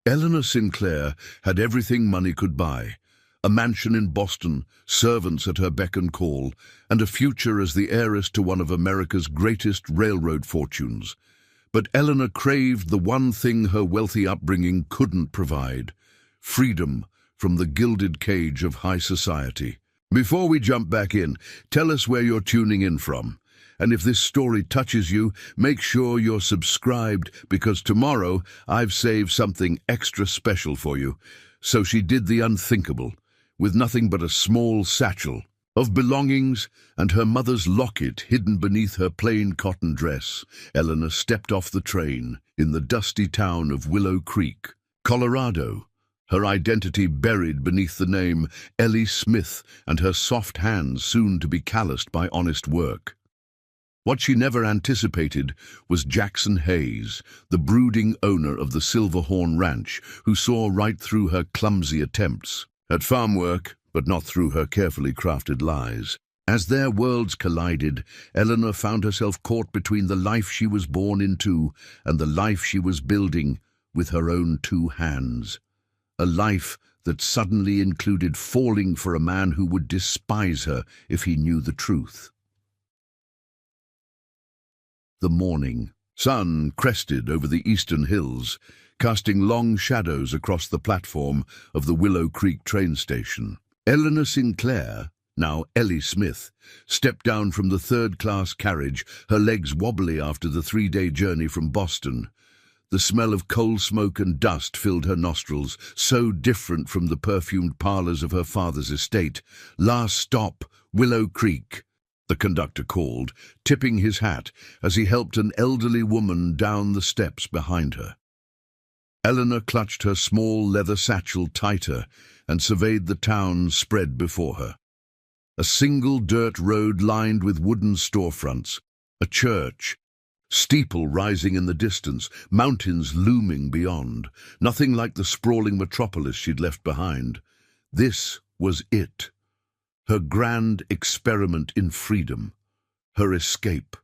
Eleanor Sinclair had everything money could buy: a mansion in Boston, servants at her beck and call, and a future as the heiress to one of America's greatest railroad fortunes. But Eleanor craved the one thing her wealthy upbringing couldn't provide: freedom from the gilded cage of high society. Before we jump back in, tell us where you're tuning in from. And if this story touches you, make sure you're subscribed, because tomorrow I've saved something extra special for you. So she did the unthinkable. With nothing but a small satchel of belongings and her mother's locket hidden beneath her plain cotton dress, Eleanor stepped off the train in the dusty town of Willow Creek, Colorado, her identity buried beneath the name Ellie Smith and her soft hands soon to be calloused by honest work. What she never anticipated was Jackson Hayes, the brooding owner of the Silverhorn Ranch, who saw right through her clumsy attempts at farm work, but not through her carefully crafted lies. As their worlds collided, Eleanor found herself caught between the life she was born into and the life she was building with her own two hands. A life that suddenly included falling for a man who would despise her if he knew the truth. The morning sun crested over the eastern hills, casting long shadows across the platform of the Willow Creek train station. Eleanor Sinclair, now Ellie Smith, stepped down from the third-class carriage, her legs wobbly after the 3-day journey from Boston. The smell of coal smoke and dust filled her nostrils, so different from the perfumed parlors of her father's estate. "Last stop, Willow Creek," the conductor called, tipping his hat as he helped an elderly woman down the steps behind her. Eleanor clutched her small leather satchel tighter and surveyed the town spread before her. A single dirt road lined with wooden storefronts, a church, steeple rising in the distance, mountains looming beyond. Nothing like the sprawling metropolis she'd left behind. This was it. Her grand experiment in freedom. Her escape.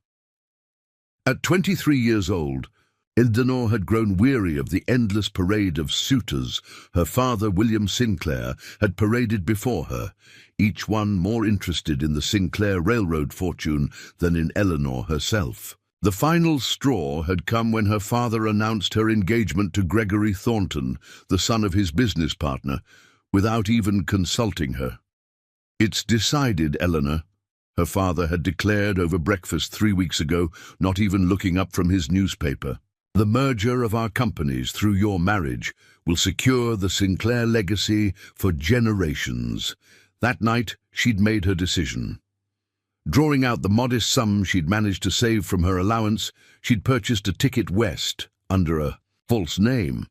At 23 years old, Eleanor had grown weary of the endless parade of suitors her father, William Sinclair, had paraded before her, each one more interested in the Sinclair railroad fortune than in Eleanor herself. The final straw had come when her father announced her engagement to Gregory Thornton, the son of his business partner, without even consulting her. "It's decided, Eleanor," her father had declared over breakfast 3 weeks ago, not even looking up from his newspaper. "The merger of our companies through your marriage will secure the Sinclair legacy for generations." That night, she'd made her decision. Drawing out the modest sum she'd managed to save from her allowance, she'd purchased a ticket west under a false name.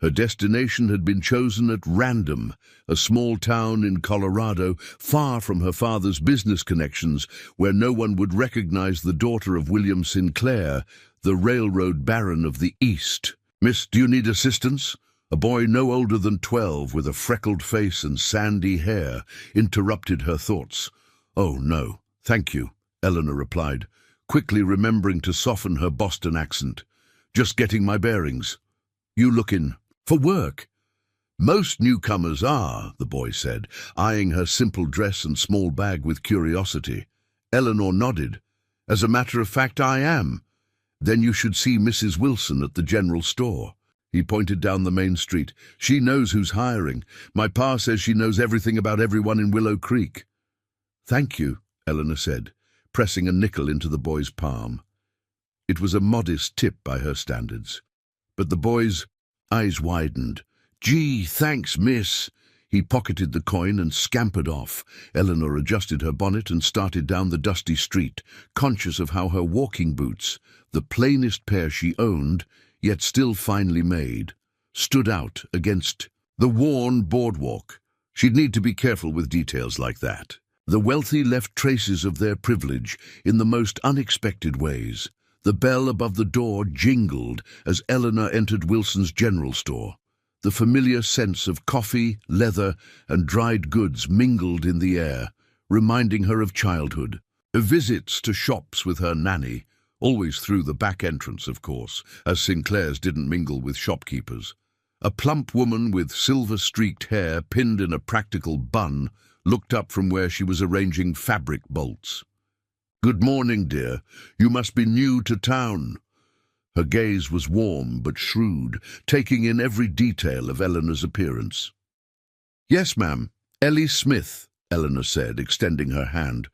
Her destination had been chosen at random, a small town in Colorado, far from her father's business connections, where no one would recognize the daughter of William Sinclair, the railroad baron of the East. "Miss, do you need assistance?" A boy no older than 12, with a freckled face and sandy hair, interrupted her thoughts. "Oh, no, thank you," Eleanor replied, quickly remembering to soften her Boston accent. "Just getting my bearings." "You looking for work?" "Most newcomers are," the boy said, eyeing her simple dress and small bag with curiosity. Eleanor nodded. "As a matter of fact, I am." "Then you should see Mrs. Wilson at the general store." He pointed down the main street. "She knows who's hiring. My pa says she knows everything about everyone in Willow Creek." "Thank you," Eleanor said, pressing a nickel into the boy's palm. It was a modest tip by her standards. But the boy's eyes widened. "Gee, thanks, miss." He pocketed the coin and scampered off. Eleanor adjusted her bonnet and started down the dusty street, conscious of how her walking boots, the plainest pair she owned, yet still finely made, stood out against the worn boardwalk. She'd need to be careful with details like that. The wealthy left traces of their privilege in the most unexpected ways. The bell above the door jingled as Eleanor entered Wilson's general store. The familiar sense of coffee, leather, and dried goods mingled in the air, reminding her of childhood. Her visits to shops with her nanny, always through the back entrance, of course, as Sinclairs didn't mingle with shopkeepers. A plump woman with silver-streaked hair pinned in a practical bun looked up from where she was arranging fabric bolts. "Good morning, dear. You must be new to town." Her gaze was warm but shrewd, taking in every detail of Eleanor's appearance. "Yes, ma'am. Ellie Smith," Eleanor said, extending her hand.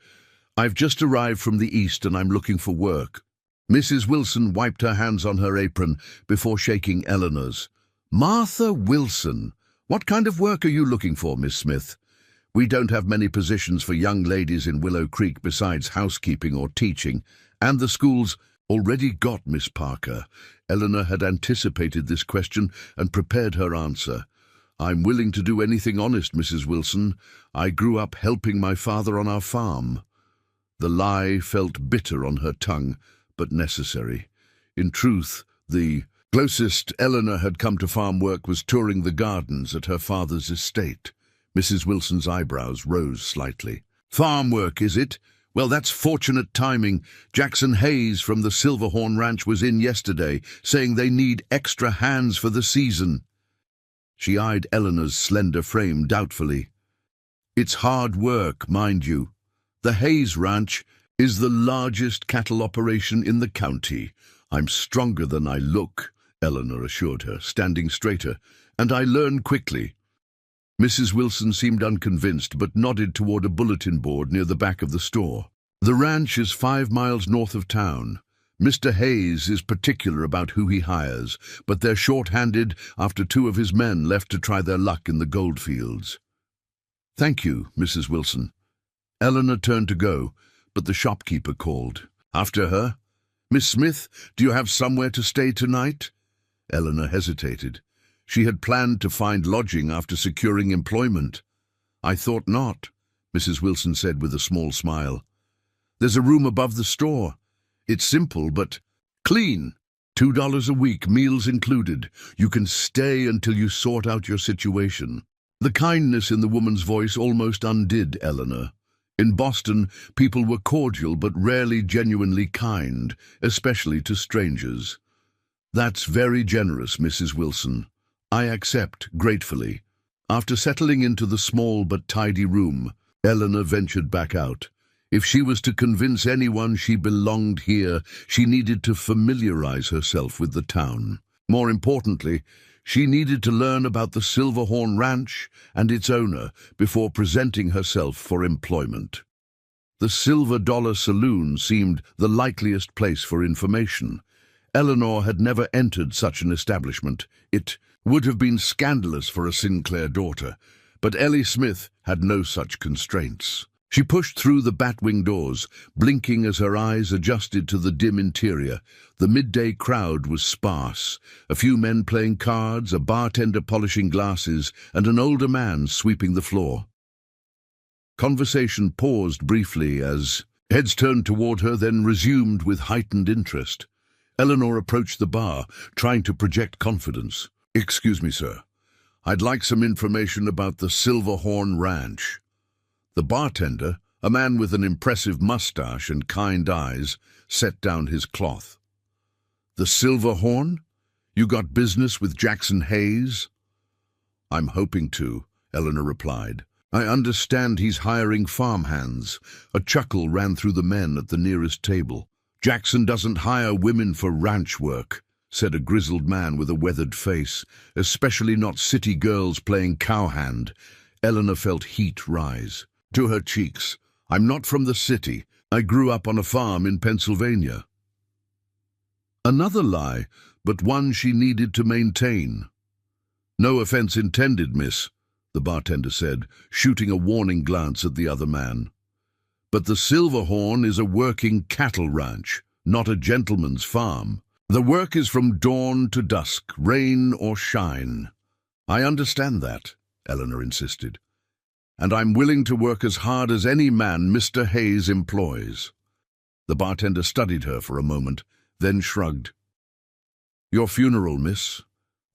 "I've just arrived from the East and I'm looking for work." Mrs. Wilson wiped her hands on her apron before shaking Eleanor's. "Martha Wilson, what kind of work are you looking for, Miss Smith? We don't have many positions for young ladies in Willow Creek besides housekeeping or teaching, and the school's already got Miss Parker." Eleanor had anticipated this question and prepared her answer. "I'm willing to do anything honest, Mrs. Wilson. I grew up helping my father on our farm." The lie felt bitter on her tongue, but necessary. In truth, the closest Eleanor had come to farm work was touring the gardens at her father's estate. Mrs. Wilson's eyebrows rose slightly. "Farm work, is it? Well, that's fortunate timing. Jackson Hayes from the Silverhorn Ranch was in yesterday, saying they need extra hands for the season." She eyed Eleanor's slender frame doubtfully. "It's hard work, mind you. The Hayes Ranch is the largest cattle operation in the county. I'm stronger than I look," Eleanor assured her, standing straighter, "and I learn quickly." Mrs. Wilson seemed unconvinced, but nodded toward a bulletin board near the back of the store. "The ranch is 5 miles north of town. Mr. Hayes is particular about who he hires, but they're short-handed after 2 of his men left to try their luck in the gold fields." "Thank you, Mrs. Wilson." Eleanor turned to go, but the shopkeeper called. "After her? Miss Smith, do you have somewhere to stay tonight?" Eleanor hesitated. She had planned to find lodging after securing employment. "I thought not," Mrs. Wilson said with a small smile. "There's a room above the store. It's simple, but clean. $2 a week, meals included. You can stay until you sort out your situation." The kindness in the woman's voice almost undid Eleanor. In Boston, people were cordial but rarely genuinely kind, especially to strangers. "That's very generous, Mrs. Wilson. I accept gratefully." After settling into the small but tidy room, Eleanor ventured back out. If she was to convince anyone she belonged here, she needed to familiarize herself with the town. More importantly, she needed to learn about the Silverhorn Ranch and its owner before presenting herself for employment. The Silver Dollar Saloon seemed the likeliest place for information. Eleanor had never entered such an establishment. It would have been scandalous for a Sinclair daughter, but Ellie Smith had no such constraints. She pushed through the batwing doors, blinking as her eyes adjusted to the dim interior. The midday crowd was sparse. A few men playing cards, a bartender polishing glasses, and an older man sweeping the floor. Conversation paused briefly as heads turned toward her, then resumed with heightened interest. Eleanor approached the bar, trying to project confidence. "Excuse me, sir. I'd like some information about the Silverhorn Ranch." The bartender, a man with an impressive mustache and kind eyes, set down his cloth. "The Silverhorn? You got business with Jackson Hayes?" "I'm hoping to," Eleanor replied. "I understand he's hiring farmhands." A chuckle ran through the men at the nearest table. "Jackson doesn't hire women for ranch work," said a grizzled man with a weathered face, "especially not city girls playing cowhand." Eleanor felt heat rise to her cheeks. "I'm not from the city. I grew up on a farm in Pennsylvania." Another lie, but one she needed to maintain. "No offense intended, miss," the bartender said, shooting a warning glance at the other man. "But the Silverhorn is a working cattle ranch, not a gentleman's farm. The work is from dawn to dusk, rain or shine." "I understand that," Eleanor insisted. "And I'm willing to work as hard as any man Mr. Hayes employs." The bartender studied her for a moment, then shrugged. "Your funeral, miss?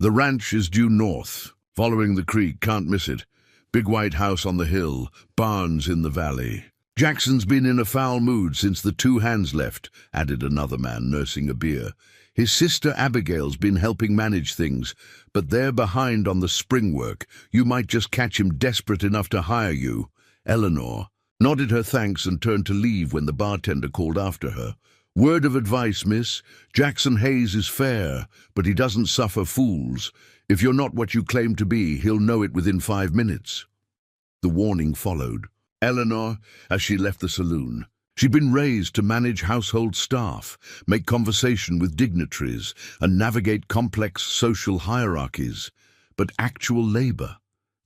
The ranch is due north, following the creek, can't miss it. Big white house on the hill, barns in the valley." "Jackson's been in a foul mood since the 2 hands left," added another man, nursing a beer. His sister Abigail's been helping manage things, but they're behind on the spring work. You might just catch him desperate enough to hire you." Eleanor nodded her thanks and turned to leave when the bartender called after her. "Word of advice, miss. Jackson Hayes is fair, but he doesn't suffer fools. If you're not what you claim to be, he'll know it within 5 minutes." The warning followed. Eleanor, as she left the saloon, she'd been raised to manage household staff, make conversation with dignitaries, and navigate complex social hierarchies. But actual labor,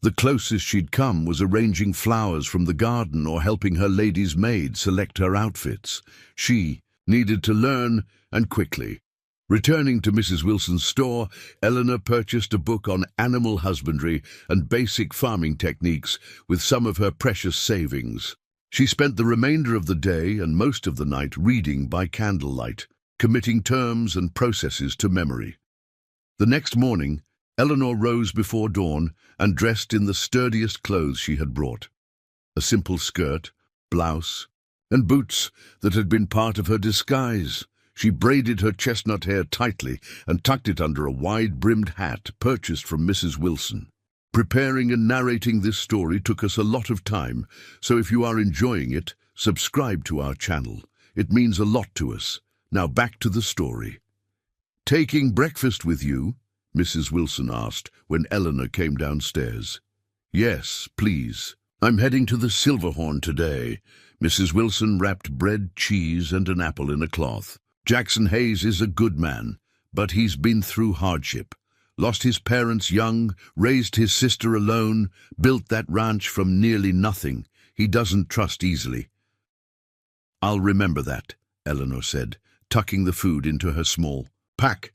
the closest she'd come was arranging flowers from the garden or helping her lady's maid select her outfits. She needed to learn, and quickly. Returning to Mrs. Wilson's store, Eleanor purchased a book on animal husbandry and basic farming techniques with some of her precious savings. She spent the remainder of the day and most of the night reading by candlelight, committing terms and processes to memory. The next morning, Eleanor rose before dawn and dressed in the sturdiest clothes she had brought. A simple skirt, blouse, and boots that had been part of her disguise. She braided her chestnut hair tightly and tucked it under a wide-brimmed hat purchased from Mrs. Wilson. Preparing and narrating this story took us a lot of time, so if you are enjoying it, subscribe to our channel. It means a lot to us. Now back to the story. "Taking breakfast with you?" Mrs. Wilson asked when Eleanor came downstairs. "Yes, please. I'm heading to the Silverhorn today." Mrs. Wilson wrapped bread, cheese, and an apple in a cloth. "Jackson Hayes is a good man, but he's been through hardship. Lost his parents young, raised his sister alone, built that ranch from nearly nothing. He doesn't trust easily." "I'll remember that," Eleanor said, tucking the food into her small pack.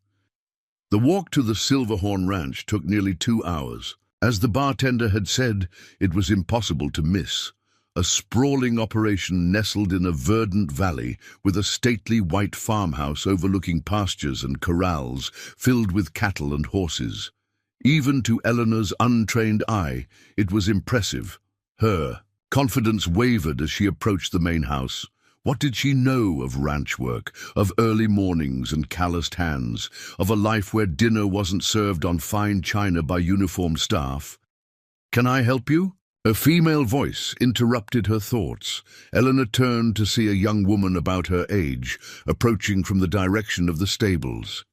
The walk to the Silverhorn Ranch took nearly 2 hours. As the bartender had said, it was impossible to miss. A sprawling operation nestled in a verdant valley with a stately white farmhouse overlooking pastures and corrals filled with cattle and horses. Even to Eleanor's untrained eye, it was impressive. Her confidence wavered as she approached the main house. What did she know of ranch work, of early mornings and calloused hands, of a life where dinner wasn't served on fine china by uniformed staff? "Can I help you?" A female voice interrupted her thoughts. Eleanor turned to see a young woman about her age, approaching from the direction of the stables.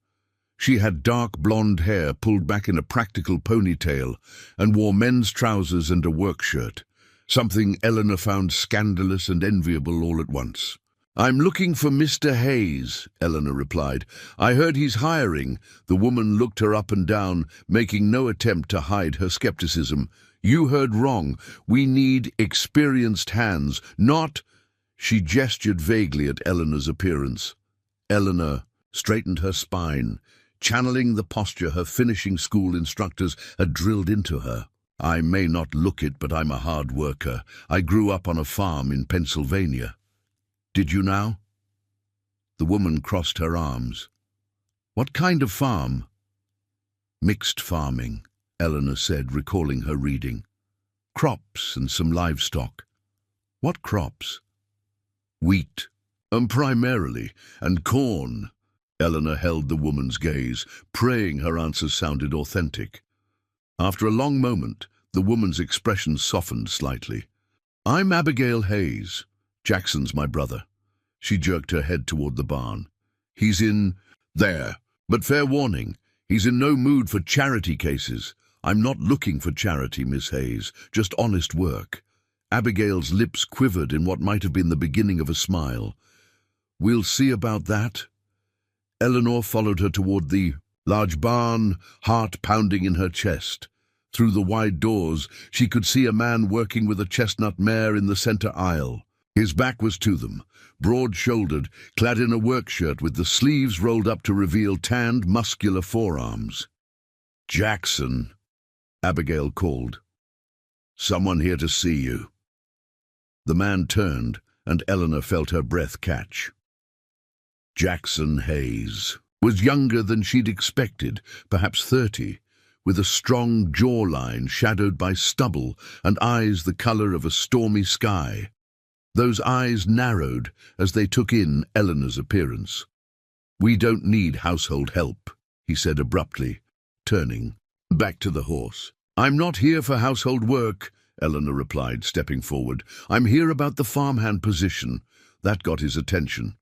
She had dark blonde hair pulled back in a practical ponytail and wore men's trousers and a work shirt, something Eleanor found scandalous and enviable all at once. "I'm looking for Mr. Hayes," Eleanor replied. "I heard he's hiring." The woman looked her up and down, making no attempt to hide her skepticism. "You heard wrong. We need experienced hands, not—" She gestured vaguely at Eleanor's appearance. Eleanor straightened her spine, channeling the posture her finishing school instructors had drilled into her. "I may not look it, but I'm a hard worker. I grew up on a farm in Pennsylvania." "Did you now?" The woman crossed her arms. "What kind of farm?" "Mixed farming," Eleanor said, recalling her reading. "Crops and some livestock." "What crops?" "Wheat, primarily, and corn." Eleanor held the woman's gaze, praying her answer sounded authentic. After a long moment, the woman's expression softened slightly. "I'm Abigail Hayes. Jackson's my brother." She jerked her head toward the barn. "He's in there, but fair warning, he's in no mood for charity cases. I'm not looking for charity, Miss Hayes, just honest work." Abigail's lips quivered in what might have been the beginning of a smile. "We'll see about that." Eleanor followed her toward the large barn, heart pounding in her chest. Through the wide doors, she could see a man working with a chestnut mare in the center aisle. His back was to them, broad-shouldered, clad in a work shirt with the sleeves rolled up to reveal tanned, muscular forearms. "Jackson," Abigail called. "Someone here to see you." The man turned, and Eleanor felt her breath catch. Jackson Hayes was younger than she'd expected, perhaps 30, with a strong jawline shadowed by stubble and eyes the color of a stormy sky. Those eyes narrowed as they took in Eleanor's appearance. "We don't need household help," he said abruptly, turning back to the horse. "I'm not here for household work," Eleanor replied, stepping forward. "I'm here about the farmhand position." That got his attention.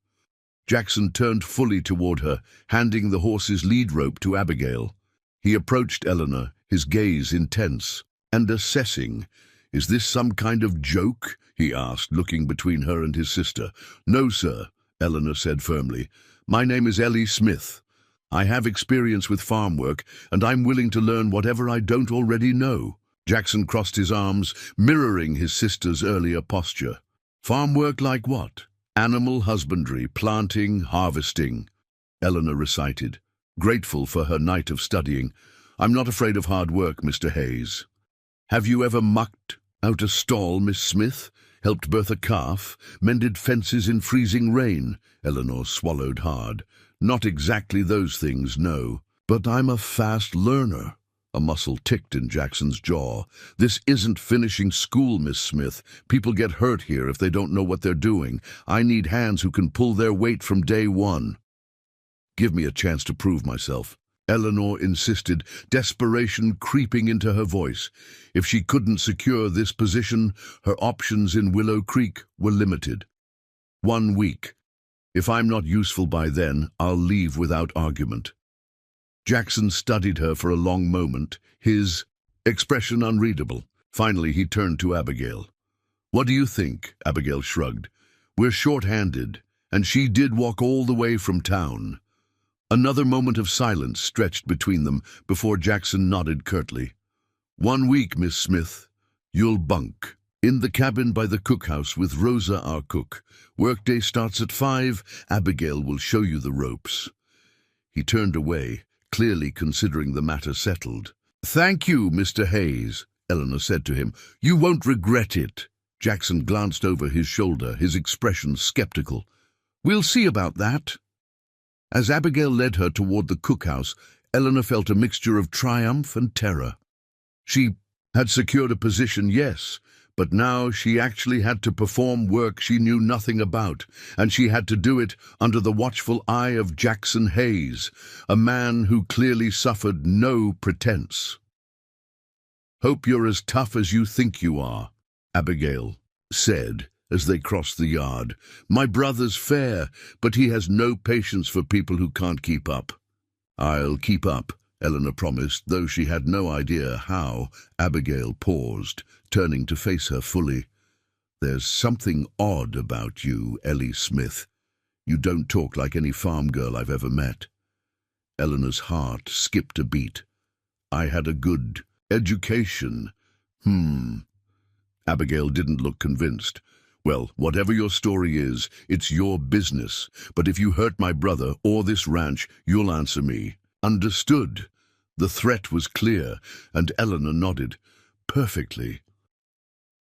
Jackson turned fully toward her, handing the horse's lead rope to Abigail. He approached Eleanor, his gaze intense and assessing. "Is this some kind of joke?" he asked, looking between her and his sister. "No, sir," Eleanor said firmly. "My name is Ellie Smith. I have experience with farm work, and I'm willing to learn whatever I don't already know." Jackson crossed his arms, mirroring his sister's earlier posture. "Farm work like what?" "Animal husbandry, planting, harvesting," Eleanor recited, grateful for her night of studying. "I'm not afraid of hard work, Mr. Hayes." "Have you ever mucked out a stall, Miss Smith? Helped birth a calf? Mended fences in freezing rain?" Eleanor swallowed hard. "Not exactly those things, no. But I'm a fast learner." A muscle ticked in Jackson's jaw. "This isn't finishing school, Miss Smith. People get hurt here if they don't know what they're doing. I need hands who can pull their weight from day one." "Give me a chance to prove myself," Eleanor insisted, desperation creeping into her voice. If she couldn't secure this position, her options in Willow Creek were limited. "1 week. If I'm not useful by then, I'll leave without argument." Jackson studied her for a long moment, his expression unreadable. Finally, he turned to Abigail. "What do you think?" Abigail shrugged. "We're short-handed, and she did walk all the way from town." Another moment of silence stretched between them before Jackson nodded curtly. "1 week, Miss Smith. You'll bunk in the cabin by the cookhouse with Rosa, our cook. Workday starts at 5. Abigail will show you the ropes." He turned away, clearly considering the matter settled. "Thank you, Mr. Hayes," Eleanor said to him. "You won't regret it." Jackson glanced over his shoulder, his expression skeptical. "We'll see about that." As Abigail led her toward the cookhouse, Eleanor felt a mixture of triumph and terror. She had secured a position, yes, but now she actually had to perform work she knew nothing about, and she had to do it under the watchful eye of Jackson Hayes, a man who clearly suffered no pretense. "Hope you're as tough as you think you are," Abigail said as they crossed the yard. "My brother's fair, but he has no patience for people who can't keep up." "I'll keep up," Eleanor promised, though she had no idea how. Abigail paused, turning to face her fully. "There's something odd about you, Ellie Smith. You don't talk like any farm girl I've ever met." Eleanor's heart skipped a beat. "I had a good education." Abigail didn't look convinced. "Well, whatever your story is, it's your business. But if you hurt my brother or this ranch, you'll answer me." "Understood." The threat was clear, and Eleanor nodded. "Perfectly."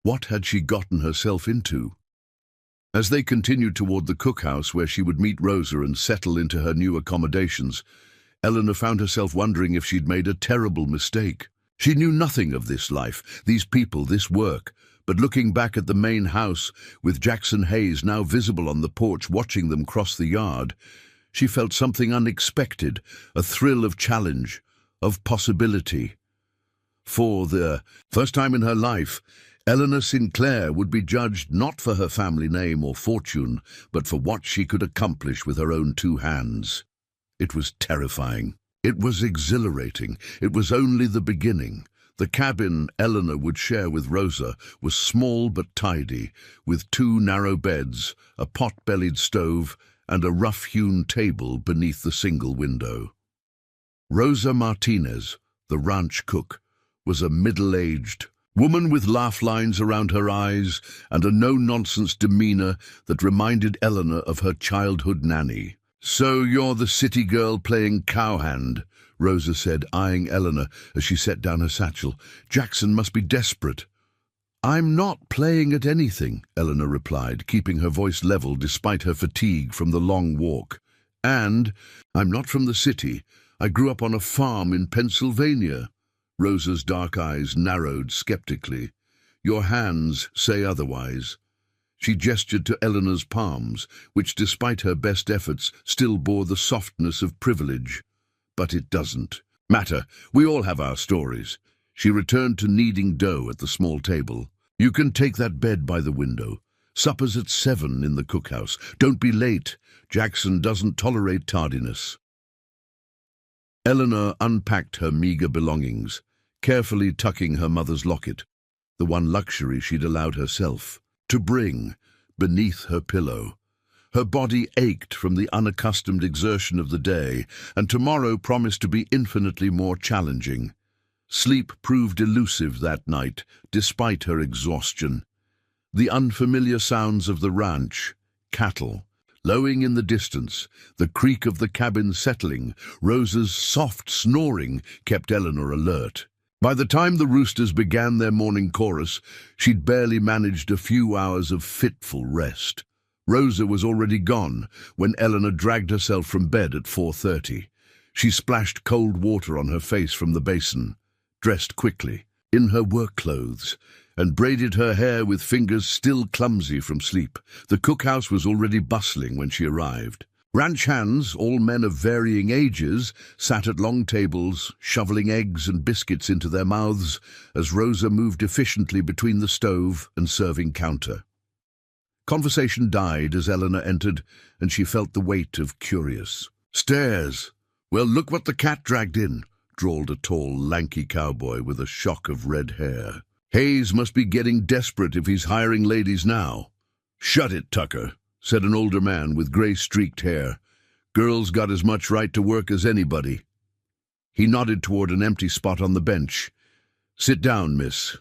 What had she gotten herself into? As they continued toward the cookhouse where she would meet Rosa and settle into her new accommodations, Eleanor found herself wondering if she'd made a terrible mistake. She knew nothing of this life, these people, this work. But looking back at the main house, with Jackson Hayes now visible on the porch watching them cross the yard, she felt something unexpected, a thrill of challenge, of possibility. For the first time in her life, Eleanor Sinclair would be judged not for her family name or fortune, but for what she could accomplish with her own 2 hands. It was terrifying. It was exhilarating. It was only the beginning. The cabin Eleanor would share with Rosa was small but tidy, with 2 narrow beds, a pot-bellied stove, and a rough-hewn table beneath the single window. Rosa Martinez, the ranch cook, was a middle-aged woman with laugh lines around her eyes and a no-nonsense demeanor that reminded Eleanor of her childhood nanny. "So you're the city girl playing cowhand," Rosa said, eyeing Eleanor as she set down her satchel. "Jackson must be desperate." "I'm not playing at anything," Eleanor replied, keeping her voice level despite her fatigue from the long walk. "And I'm not from the city. I grew up on a farm in Pennsylvania." Rosa's dark eyes narrowed skeptically. "Your hands say otherwise." She gestured to Eleanor's palms, which despite her best efforts still bore the softness of privilege. But it doesn't matter. We all have our stories. She returned to kneading dough at the small table. You can take that bed by the window. Supper's at 7 in the cookhouse. Don't be late. Jackson doesn't tolerate tardiness. Eleanor unpacked her meager belongings, carefully tucking her mother's locket, the one luxury she'd allowed herself to bring, beneath her pillow. Her body ached from the unaccustomed exertion of the day, and tomorrow promised to be infinitely more challenging. Sleep proved elusive that night, despite her exhaustion. The unfamiliar sounds of the ranch, cattle, lowing in the distance, the creak of the cabin settling, Rosa's soft snoring kept Eleanor alert. By the time the roosters began their morning chorus, she'd barely managed a few hours of fitful rest. Rosa was already gone when Eleanor dragged herself from bed at 4:30. She splashed cold water on her face from the basin, dressed quickly, in her work clothes, and braided her hair with fingers still clumsy from sleep. The cookhouse was already bustling when she arrived. Ranch hands, all men of varying ages, sat at long tables, shoveling eggs and biscuits into their mouths as Rosa moved efficiently between the stove and serving counter. Conversation died as Eleanor entered, and she felt the weight of curious stares. "Well, look what the cat dragged in," drawled a tall, lanky cowboy with a shock of red hair. "Hayes must be getting desperate if he's hiring ladies now." "Shut it, Tucker," said an older man with gray-streaked hair. "Girls got as much right to work as anybody." He nodded toward an empty spot on the bench. "Sit down, miss.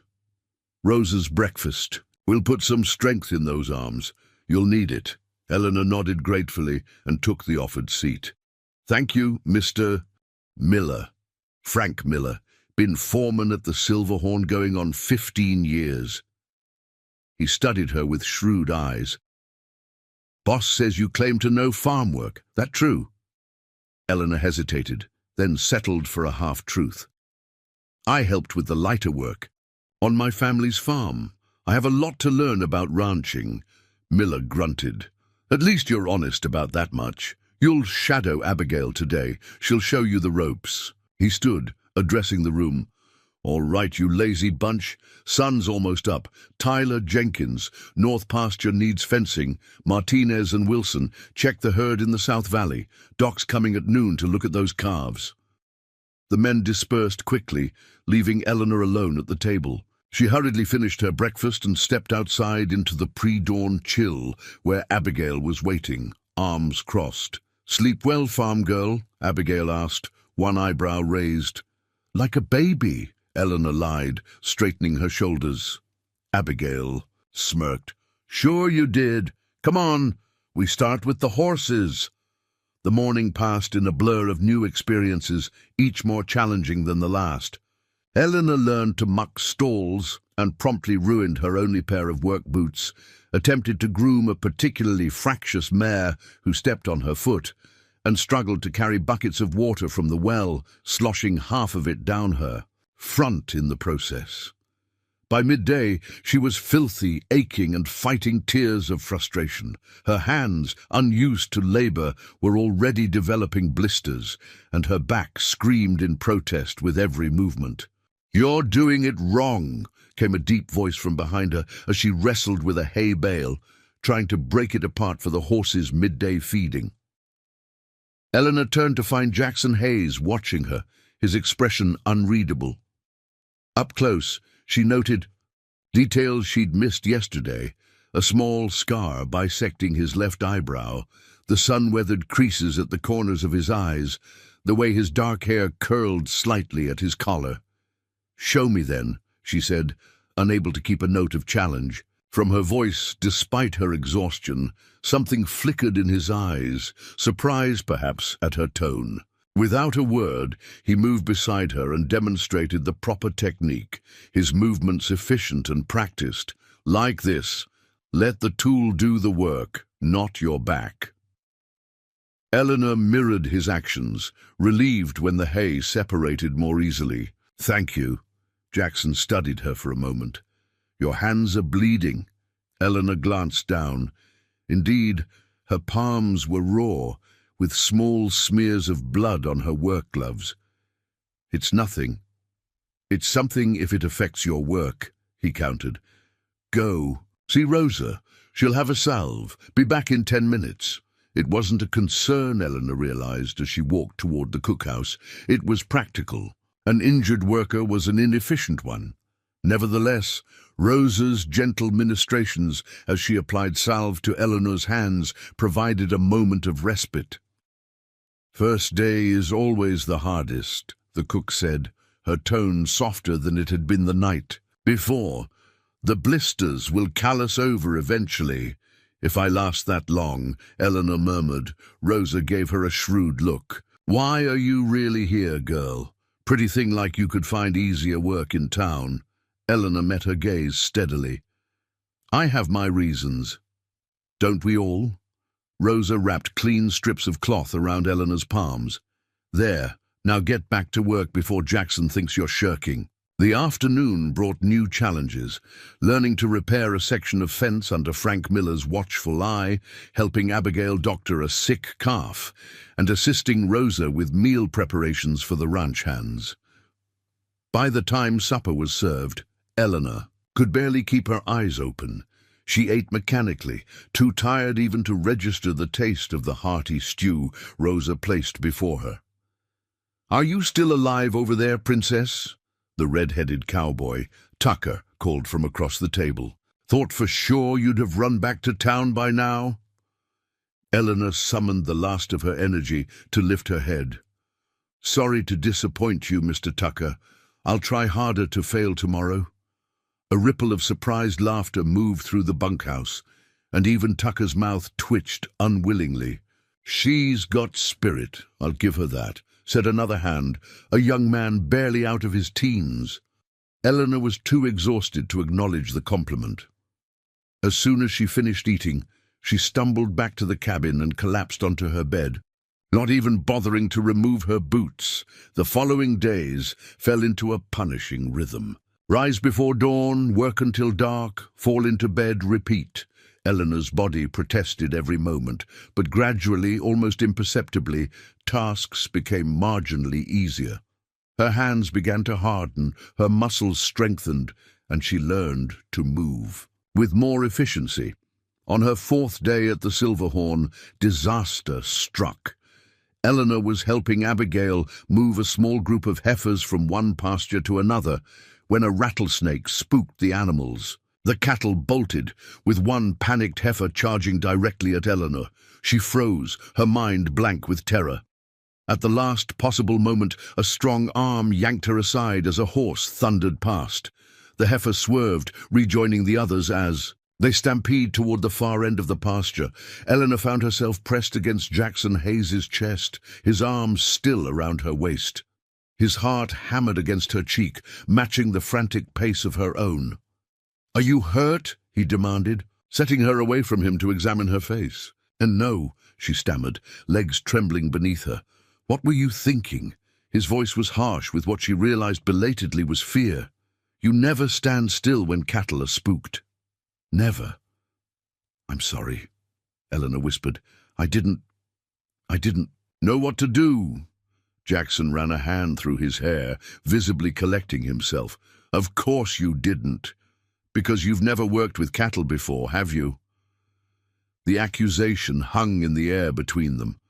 Rosa's breakfast. We'll put some strength in those arms. You'll need it." Eleanor nodded gratefully and took the offered seat. "Thank you, Mr. Miller. Frank Miller. Been foreman at the Silverhorn going on 15 years. He studied her with shrewd eyes. "Boss says you claim to know farm work. That true?" Eleanor hesitated, then settled for a half-truth. "I helped with the lighter work. On my family's farm. I have a lot to learn about ranching." Miller grunted. "At least you're honest about that much. You'll shadow Abigail today. She'll show you the ropes." He stood, addressing the room. "All right, you lazy bunch. Sun's almost up. Tyler Jenkins, North Pasture needs fencing. Martinez and Wilson, check the herd in the South Valley. Doc's coming at noon to look at those calves." The men dispersed quickly, leaving Eleanor alone at the table. She hurriedly finished her breakfast and stepped outside into the pre-dawn chill, where Abigail was waiting, arms crossed. "Sleep well, farm girl?" Abigail asked, one eyebrow raised. "Like a baby," Eleanor lied, straightening her shoulders. Abigail smirked. "Sure you did. Come on, we start with the horses." The morning passed in a blur of new experiences, each more challenging than the last. Eleanor learned to muck stalls and promptly ruined her only pair of work boots, attempted to groom a particularly fractious mare who stepped on her foot, and struggled to carry buckets of water from the well, sloshing half of it down her front in the process. By midday, she was filthy, aching, and fighting tears of frustration. Her hands, unused to labor, were already developing blisters, and her back screamed in protest with every movement. "You're doing it wrong," came a deep voice from behind her as she wrestled with a hay bale, trying to break it apart for the horses' midday feeding. Eleanor turned to find Jackson Hayes watching her, his expression unreadable. Up close, she noted details she'd missed yesterday: a small scar bisecting his left eyebrow, the sun-weathered creases at the corners of his eyes, the way his dark hair curled slightly at his collar. "Show me then," she said, unable to keep a note of challenge. From her voice, despite her exhaustion, something flickered in his eyes, surprise perhaps at her tone. Without a word, he moved beside her and demonstrated the proper technique, his movements efficient and practiced. "Like this. Let the tool do the work, not your back." Eleanor mirrored his actions, relieved when the hay separated more easily. "Thank you." Jackson studied her for a moment. "Your hands are bleeding." Eleanor glanced down. Indeed, her palms were raw, with small smears of blood on her work gloves. "It's nothing. It's something if it affects your work," he countered. "Go. See Rosa. She'll have a salve. Be back in 10 minutes. It wasn't a concern, Eleanor realized as she walked toward the cookhouse. It was practical. An injured worker was an inefficient one. Nevertheless, Rosa's gentle ministrations as she applied salve to Eleanor's hands provided a moment of respite. "First day is always the hardest," the cook said, her tone softer than it had been the night before. "The blisters will callous over eventually. If I last that long," Eleanor murmured. Rosa gave her a shrewd look. "Why are you really here, girl? Pretty thing like you could find easier work in town." Eleanor met her gaze steadily. "I have my reasons. Don't we all?" Rosa wrapped clean strips of cloth around Eleanor's palms. "There, now get back to work before Jackson thinks you're shirking." The afternoon brought new challenges, learning to repair a section of fence under Frank Miller's watchful eye, helping Abigail doctor a sick calf, and assisting Rosa with meal preparations for the ranch hands. By the time supper was served, Eleanor could barely keep her eyes open. She ate mechanically, too tired even to register the taste of the hearty stew Rosa placed before her. "Are you still alive over there, Princess?" The red-headed cowboy, Tucker, called from across the table. "Thought for sure you'd have run back to town by now." Eleanor summoned the last of her energy to lift her head. "Sorry to disappoint you, Mr. Tucker. I'll try harder to fail tomorrow." A ripple of surprised laughter moved through the bunkhouse, and even Tucker's mouth twitched unwillingly. "She's got spirit, I'll give her that," said another hand, a young man barely out of his teens. Eleanor was too exhausted to acknowledge the compliment. As soon as she finished eating, she stumbled back to the cabin and collapsed onto her bed, not even bothering to remove her boots. The following days fell into a punishing rhythm. Rise before dawn, work until dark, fall into bed, repeat. Eleanor's body protested every moment, but gradually, almost imperceptibly, tasks became marginally easier. Her hands began to harden, her muscles strengthened, and she learned to move with more efficiency. On her 4th day at the Silverhorn, disaster struck. Eleanor was helping Abigail move a small group of heifers from one pasture to another when a rattlesnake spooked the animals. The cattle bolted, with one panicked heifer charging directly at Eleanor. She froze, her mind blank with terror. At the last possible moment, a strong arm yanked her aside as a horse thundered past. The heifer swerved, rejoining the others as they stampeded toward the far end of the pasture. Eleanor found herself pressed against Jackson Hayes's chest, his arms still around her waist. His heart hammered against her cheek, matching the frantic pace of her own. "Are you hurt?" he demanded, setting her away from him to examine her face. "And no," she stammered, legs trembling beneath her. "What were you thinking?" His voice was harsh with what she realized belatedly was fear. "You never stand still when cattle are spooked." "Never." "I'm sorry," Eleanor whispered. I didn't know what to do." Jackson ran a hand through his hair, visibly collecting himself. "Of course you didn't. Because you've never worked with cattle before, have you?" The accusation hung in the air between them.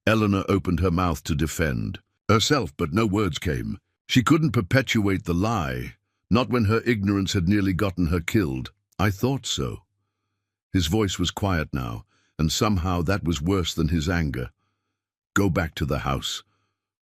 Eleanor opened her mouth to defend herself, but no words came. She couldn't perpetuate the lie, not when her ignorance had nearly gotten her killed. "I thought so." His voice was quiet now, and somehow that was worse than his anger. "Go back to the house.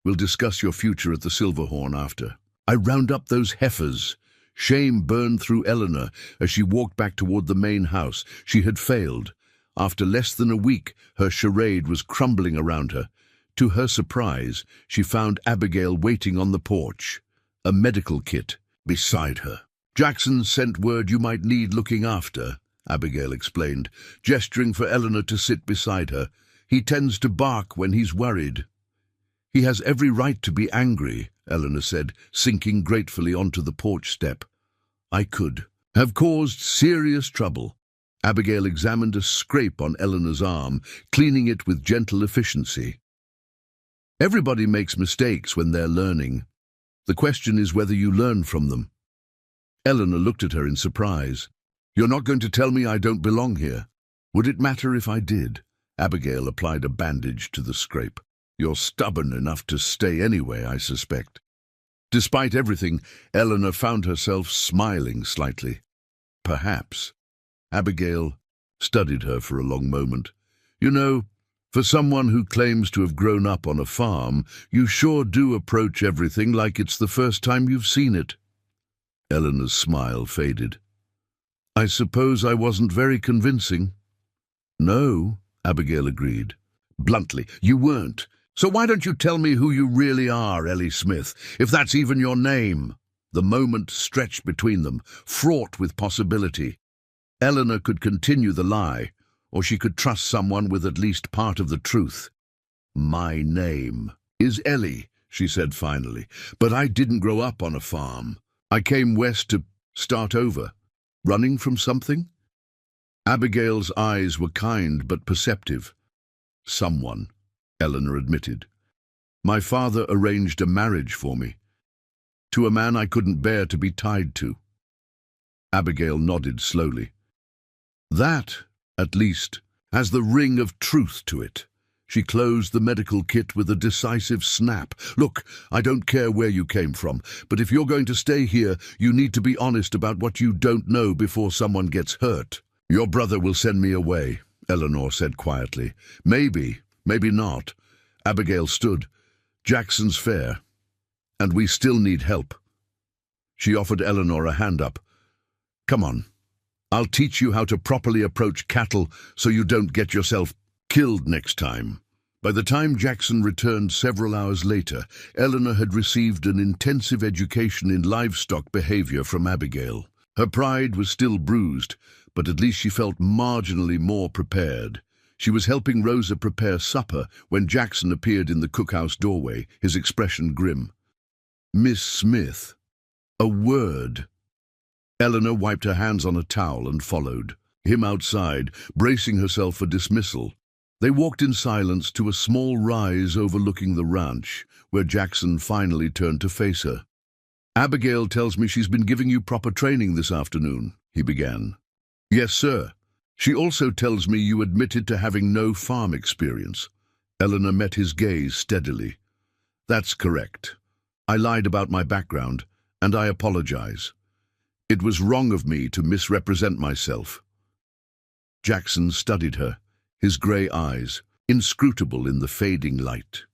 We'll discuss your future at the Silverhorn after. I round up those heifers." Shame burned through Eleanor as she walked back toward the main house. She had failed. After less than a week, her charade was crumbling around her. To her surprise, she found Abigail waiting on the porch, a medical kit beside her. "Jackson sent word you might need looking after," Abigail explained, gesturing for Eleanor to sit beside her. "He tends to bark when he's worried." "He has every right to be angry," Eleanor said, sinking gratefully onto the porch step. "I could have caused serious trouble." Abigail examined a scrape on Eleanor's arm, cleaning it with gentle efficiency. Everybody makes mistakes when they're learning. The question is whether you learn from them. Eleanor looked at her in surprise. You're not going to tell me I don't belong here? Would it matter if I did? Abigail applied a bandage to the scrape. You're stubborn enough to stay anyway, I suspect. Despite everything, Eleanor found herself smiling slightly. Perhaps. Abigail studied her for a long moment. You know, for someone who claims to have grown up on a farm, you sure do approach everything like it's the first time you've seen it. Eleanor's smile faded. I suppose I wasn't very convincing. No, Abigail agreed. Bluntly, you weren't. So why don't you tell me who you really are, Ellie Smith, if that's even your name? The moment stretched between them, fraught with possibility. Eleanor could continue the lie, or she could trust someone with at least part of the truth. My name is Ellie, she said finally, but I didn't grow up on a farm. I came west to start over. Running from something? Abigail's eyes were kind but perceptive. Someone, Eleanor admitted. My father arranged a marriage for me, to a man I couldn't bear to be tied to. Abigail nodded slowly. That, at least, has the ring of truth to it. She closed the medical kit with a decisive snap. Look, I don't care where you came from, but if you're going to stay here, you need to be honest about what you don't know before someone gets hurt. Your brother will send me away, Eleanor said quietly. Maybe, maybe not. Abigail stood. Jackson's fair, and we still need help. She offered Eleanor a hand up. Come on. I'll teach you how to properly approach cattle so you don't get yourself killed next time. By the time Jackson returned several hours later, Eleanor had received an intensive education in livestock behavior from Abigail. Her pride was still bruised, but at least she felt marginally more prepared. She was helping Rosa prepare supper when Jackson appeared in the cookhouse doorway, his expression grim. Miss Smith. A word. Eleanor wiped her hands on a towel and followed him outside, bracing herself for dismissal. They walked in silence to a small rise overlooking the ranch, where Jackson finally turned to face her. Abigail tells me she's been giving you proper training this afternoon, he began. Yes, sir. She also tells me you admitted to having no farm experience. Eleanor met his gaze steadily. That's correct. I lied about my background, and I apologize. It was wrong of me to misrepresent myself. Jackson studied her, his grey eyes, inscrutable in the fading light.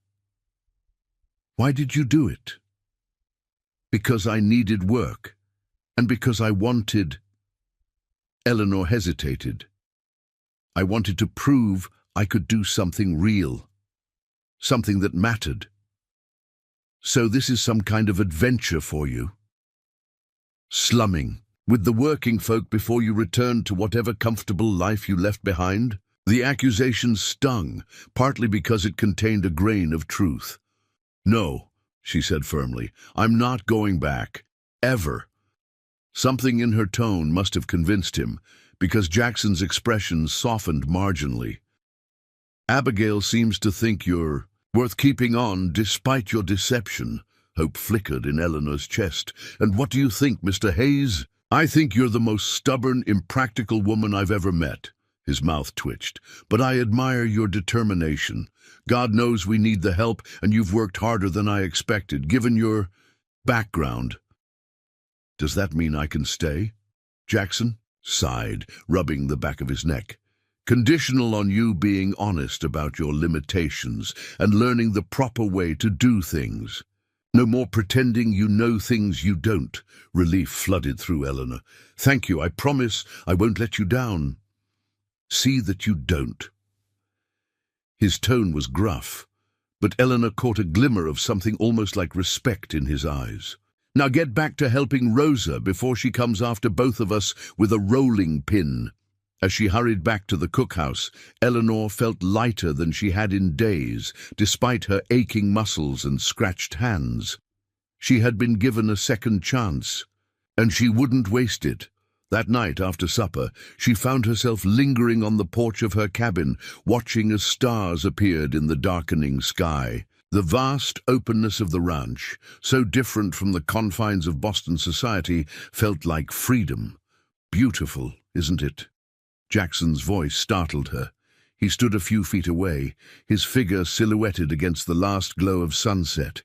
Why did you do it? Because I needed work, and because I wanted... Eleanor hesitated. I wanted to prove I could do something real, something that mattered. So this is some kind of adventure for you? Slumming, with the working folk before you returned to whatever comfortable life you left behind? The accusation stung, partly because it contained a grain of truth. No, she said firmly, I'm not going back. Ever. Something in her tone must have convinced him, because Jackson's expression softened marginally. Abigail seems to think you're worth keeping on despite your deception. Hope flickered in Eleanor's chest. And what do you think, Mr. Hayes? I think you're the most stubborn, impractical woman I've ever met. His mouth twitched. But I admire your determination. God knows we need the help, and you've worked harder than I expected, given your background. Does that mean I can stay? Jackson sighed, rubbing the back of his neck. Conditional on you being honest about your limitations and learning the proper way to do things. No more pretending you know things you don't. Relief flooded through Eleanor. Thank you, I promise I won't let you down. See that you don't. His tone was gruff, but Eleanor caught a glimmer of something almost like respect in his eyes. Now get back to helping Rosa before she comes after both of us with a rolling pin. As she hurried back to the cookhouse, Eleanor felt lighter than she had in days, despite her aching muscles and scratched hands. She had been given a second chance, and she wouldn't waste it. That night, after supper, she found herself lingering on the porch of her cabin, watching as stars appeared in the darkening sky. The vast openness of the ranch, so different from the confines of Boston society, felt like freedom. "Beautiful, isn't it?" Jackson's voice startled her. He stood a few feet away, his figure silhouetted against the last glow of sunset.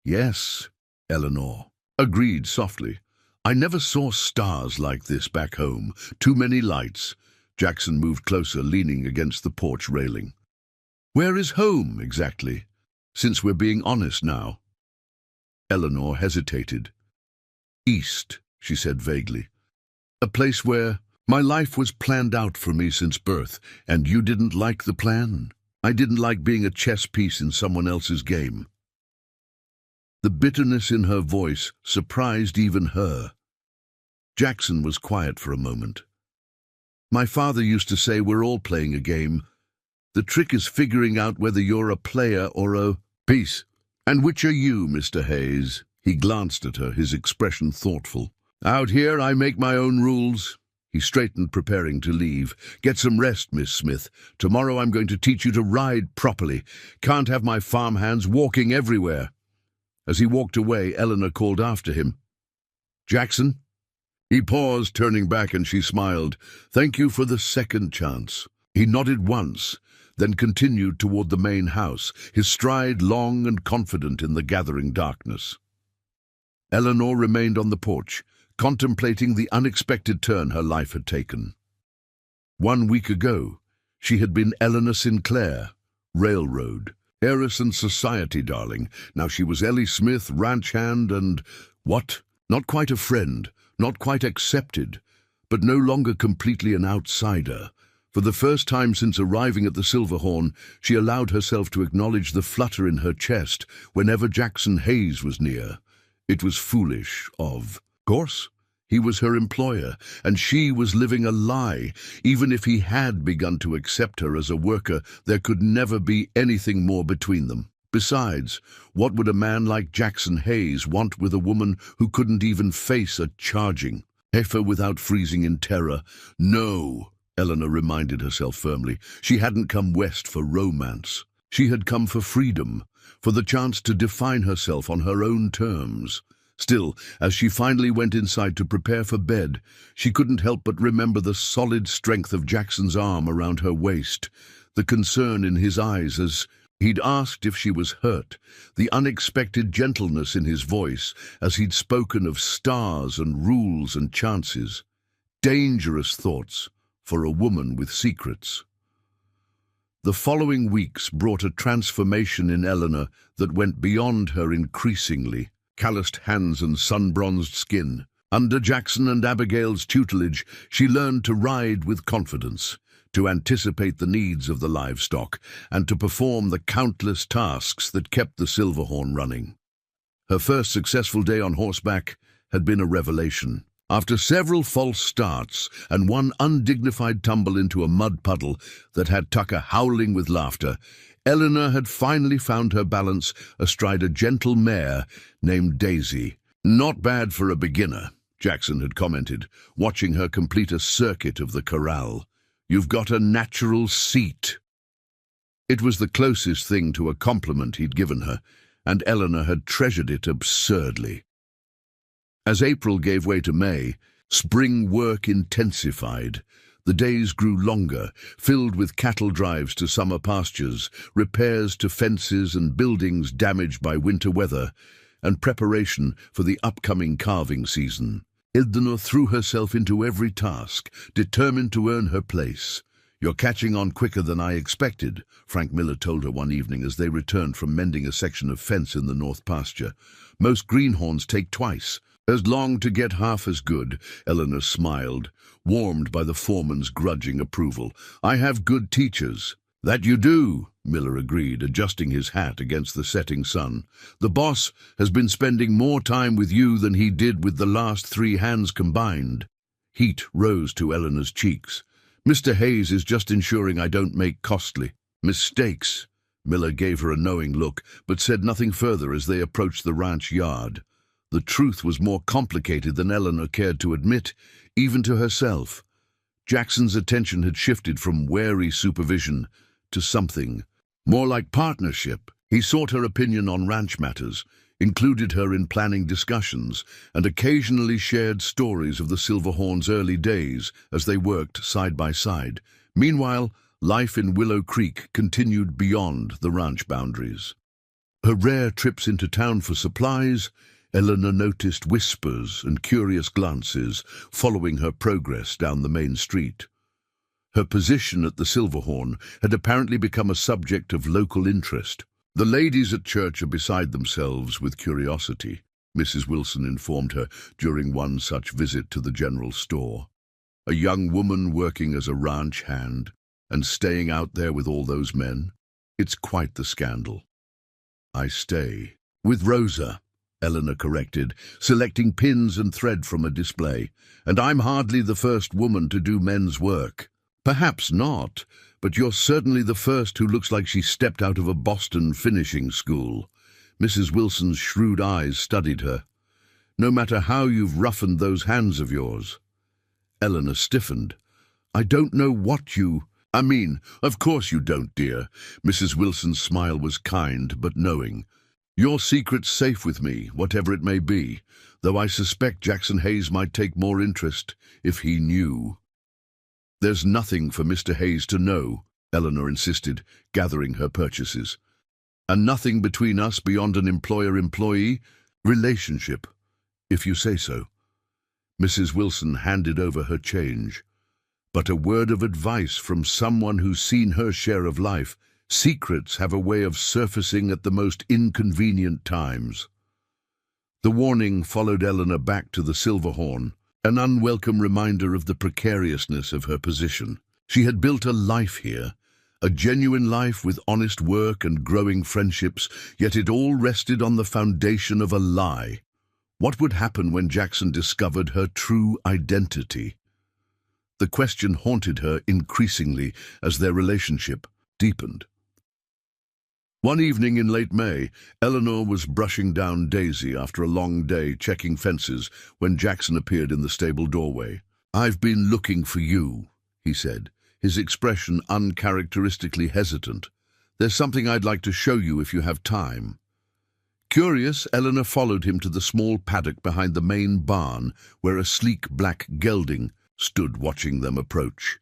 "Yes," Eleanor agreed softly. "I never saw stars like this back home. Too many lights." Jackson moved closer, leaning against the porch railing. "Where is home, exactly? Since we're being honest now." Eleanor hesitated. "East," she said vaguely. "A place where my life was planned out for me since birth, and you didn't like the plan? I didn't like being a chess piece in someone else's game." The bitterness in her voice surprised even her. Jackson was quiet for a moment. "My father used to say we're all playing a game. The trick is figuring out whether you're a player or a piece. And which are you, Mr. Hayes?" He glanced at her, his expression thoughtful. "Out here I make my own rules." He straightened, preparing to leave. "Get some rest, Miss Smith. Tomorrow I'm going to teach you to ride properly. Can't have my farmhands walking everywhere." As he walked away, Eleanor called after him, "Jackson?" He paused, turning back, and she smiled. "Thank you for the second chance." He nodded once, then continued toward the main house, his stride long and confident in the gathering darkness. Eleanor remained on the porch, contemplating the unexpected turn her life had taken. 1 week ago, she had been Eleanor Sinclair, railroad, heiress and society darling. Now she was Ellie Smith, ranch hand, and what? Not quite a friend, not quite accepted, but no longer completely an outsider. For the first time since arriving at the Silverhorn, she allowed herself to acknowledge the flutter in her chest whenever Jackson Hayes was near. It was foolish of course. He was her employer, and she was living a lie. Even if he had begun to accept her as a worker, there could never be anything more between them. Besides, what would a man like Jackson Hayes want with a woman who couldn't even face a charging heifer without freezing in terror? No, Eleanor reminded herself firmly. She hadn't come west for romance. She had come for freedom, for the chance to define herself on her own terms. Still, as she finally went inside to prepare for bed, she couldn't help but remember the solid strength of Jackson's arm around her waist, the concern in his eyes as he'd asked if she was hurt, the unexpected gentleness in his voice as he'd spoken of stars and rules and chances. Dangerous thoughts for a woman with secrets. The following weeks brought a transformation in Eleanor that went beyond her increasingly calloused hands and sun-bronzed skin. Under Jackson and Abigail's tutelage, she learned to ride with confidence, to anticipate the needs of the livestock, and to perform the countless tasks that kept the Silverhorn running. Her first successful day on horseback had been a revelation. After several false starts and one undignified tumble into a mud puddle that had Tucker howling with laughter, Eleanor had finally found her balance astride a gentle mare named Daisy. "Not bad for a beginner," Jackson had commented, watching her complete a circuit of the corral. "You've got a natural seat." It was the closest thing to a compliment he'd given her, and Eleanor had treasured it absurdly. As April gave way to May, spring work intensified. The days grew longer, filled with cattle drives to summer pastures, repairs to fences and buildings damaged by winter weather, and preparation for the upcoming calving season. Eleanor threw herself into every task, determined to earn her place. "You're catching on quicker than I expected," Frank Miller told her one evening as they returned from mending a section of fence in the north pasture. "Most greenhorns take twice." "As long to get half as good," Eleanor smiled, warmed by the foreman's grudging approval. "I have good teachers." "That you do," Miller agreed, adjusting his hat against the setting sun. "The boss has been spending more time with you than he did with the last 3 hands combined." Heat rose to Eleanor's cheeks. "Mr. Hayes is just ensuring I don't make costly mistakes." Miller gave her a knowing look, but said nothing further as they approached the ranch yard. The truth was more complicated than Eleanor cared to admit. even to herself. Jackson's attention had shifted from wary supervision to something more like partnership. He sought her opinion on ranch matters, included her in planning discussions, and occasionally shared stories of the Silverhorns' early days as they worked side by side. Meanwhile, life in Willow Creek continued beyond the ranch boundaries. Her rare trips into town for supplies, Eleanor noticed whispers and curious glances following her progress down the main street. Her position at the Silverhorn had apparently become a subject of local interest. "The ladies at church are beside themselves with curiosity," Mrs. Wilson informed her during one such visit to the general store. "A young woman working as a ranch hand and staying out there with all those men. It's quite the scandal." "I stay with Rosa," Eleanor corrected, selecting pins and thread from a display. "And I'm hardly the first woman to do men's work." "Perhaps not, but you're certainly the first who looks like she stepped out of a Boston finishing school." Mrs. Wilson's shrewd eyes studied her. "No matter how you've roughened those hands of yours." Eleanor stiffened. "I don't know what you—" "I mean, of course you don't, dear." Mrs. Wilson's smile was kind but knowing. "Your secret's safe with me, whatever it may be, though I suspect Jackson Hayes might take more interest if he knew." "There's nothing for Mr. Hayes to know," Eleanor insisted, gathering her purchases. "And nothing between us beyond an employer-employee relationship, if you say so." Mrs. Wilson handed over her change. "But a word of advice from someone who's seen her share of life. Secrets have a way of surfacing at the most inconvenient times." The warning followed Eleanor back to the Silverhorn, an unwelcome reminder of the precariousness of her position. She had built a life here, a genuine life with honest work and growing friendships, yet it all rested on the foundation of a lie. What would happen when Jackson discovered her true identity? The question haunted her increasingly as their relationship deepened. One evening in late May, Eleanor was brushing down Daisy after a long day checking fences when Jackson appeared in the stable doorway. "I've been looking for you," he said, his expression uncharacteristically hesitant. "There's something I'd like to show you if you have time." Curious, Eleanor followed him to the small paddock behind the main barn, where a sleek black gelding stood watching them approach.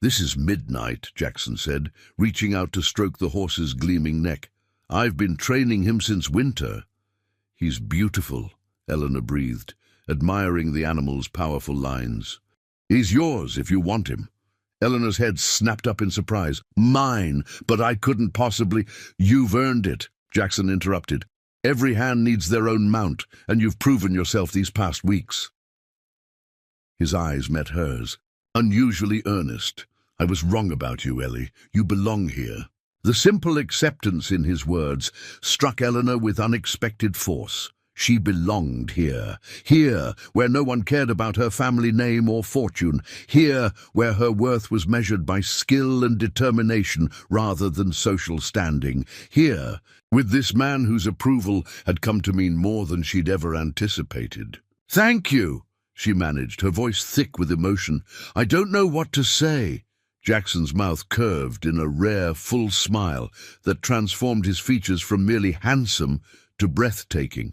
"This is Midnight," Jackson said, reaching out to stroke the horse's gleaming neck. "I've been training him since winter." "He's beautiful," Eleanor breathed, admiring the animal's powerful lines. "He's yours if you want him." Eleanor's head snapped up in surprise. "Mine, but I couldn't possibly—" "You've earned it," Jackson interrupted. "Every hand needs their own mount, and you've proven yourself these past weeks." His eyes met hers, unusually earnest. "I was wrong about you, Ellie. You belong here." The simple acceptance in his words struck Eleanor with unexpected force. She belonged here. Here, where no one cared about her family name or fortune. Here, where her worth was measured by skill and determination rather than social standing. Here, with this man whose approval had come to mean more than she'd ever anticipated. "Thank you," she managed, her voice thick with emotion. "I don't know what to say." Jackson's mouth curved in a rare, full smile that transformed his features from merely handsome to breathtaking.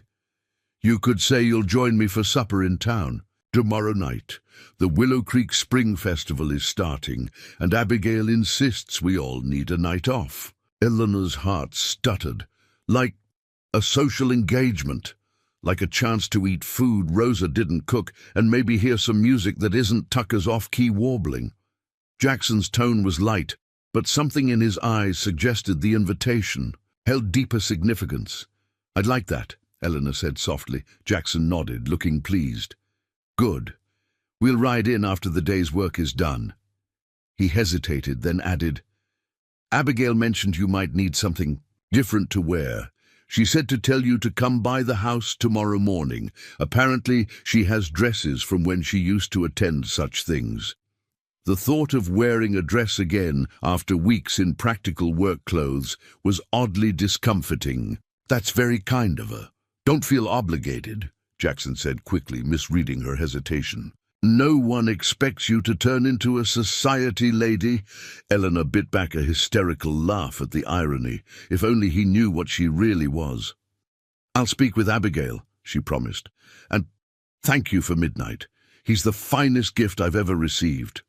"You could say you'll join me for supper in town. Tomorrow night, the Willow Creek Spring Festival is starting, and Abigail insists we all need a night off." Eleanor's heart stuttered. "Like a social engagement. Like a chance to eat food Rosa didn't cook and maybe hear some music that isn't Tucker's off-key warbling." Jackson's tone was light, but something in his eyes suggested the invitation held deeper significance. "I'd like that," Eleanor said softly. Jackson nodded, looking pleased. "Good. We'll ride in after the day's work is done." He hesitated, then added, "Abigail mentioned you might need something different to wear. She said to tell you to come by the house tomorrow morning. Apparently, she has dresses from when she used to attend such things." The thought of wearing a dress again after weeks in practical work clothes was oddly discomforting. "That's very kind of her. Don't feel obligated," Jackson said quickly, misreading her hesitation. No one expects you to turn into a society lady. Eleanor bit back a hysterical laugh at the irony. If only he knew what she really was. I'll speak with Abigail, she promised. And thank you for midnight. He's the finest gift I've ever received.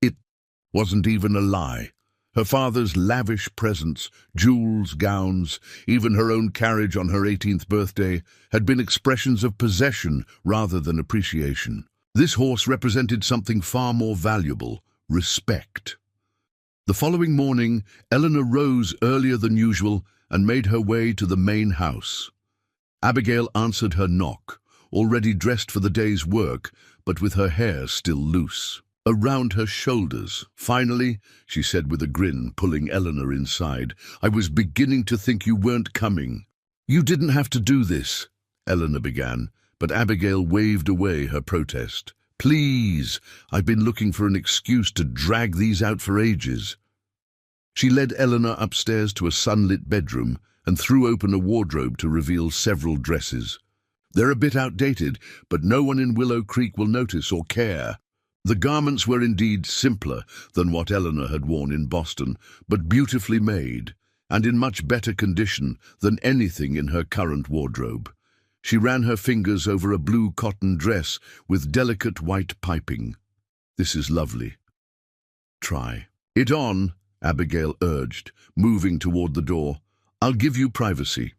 It wasn't even a lie. Her father's lavish presents, jewels, gowns, even her own carriage on her 18th birthday, had been expressions of possession rather than appreciation. This horse represented something far more valuable: respect. The following morning, Eleanor rose earlier than usual and made her way to the main house. Abigail answered her knock, already dressed for the day's work, but with her hair still loose around her shoulders. Finally, she said with a grin, pulling Eleanor inside, I was beginning to think you weren't coming. You didn't have to do this, Eleanor began, but Abigail waved away her protest. Please, I've been looking for an excuse to drag these out for ages. She led Eleanor upstairs to a sunlit bedroom and threw open a wardrobe to reveal several dresses. They're a bit outdated, but no one in Willow Creek will notice or care. The garments were indeed simpler than what Eleanor had worn in Boston, but beautifully made, and in much better condition than anything in her current wardrobe. She ran her fingers over a blue cotton dress with delicate white piping. This is lovely. Try it on, Abigail urged, moving toward the door. I'll give you privacy.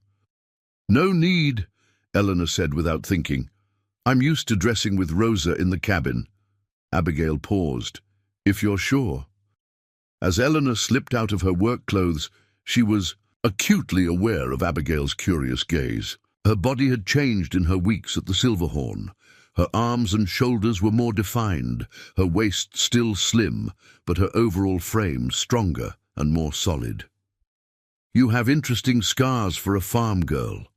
No need, Eleanor said without thinking. I'm used to dressing with Rosa in the cabin. Abigail paused. If you're sure. As Eleanor slipped out of her work clothes, she was acutely aware of Abigail's curious gaze. Her body had changed in her weeks at the Silverhorn. Her arms and shoulders were more defined, her waist still slim, but her overall frame stronger and more solid. You have interesting scars for a farm girl,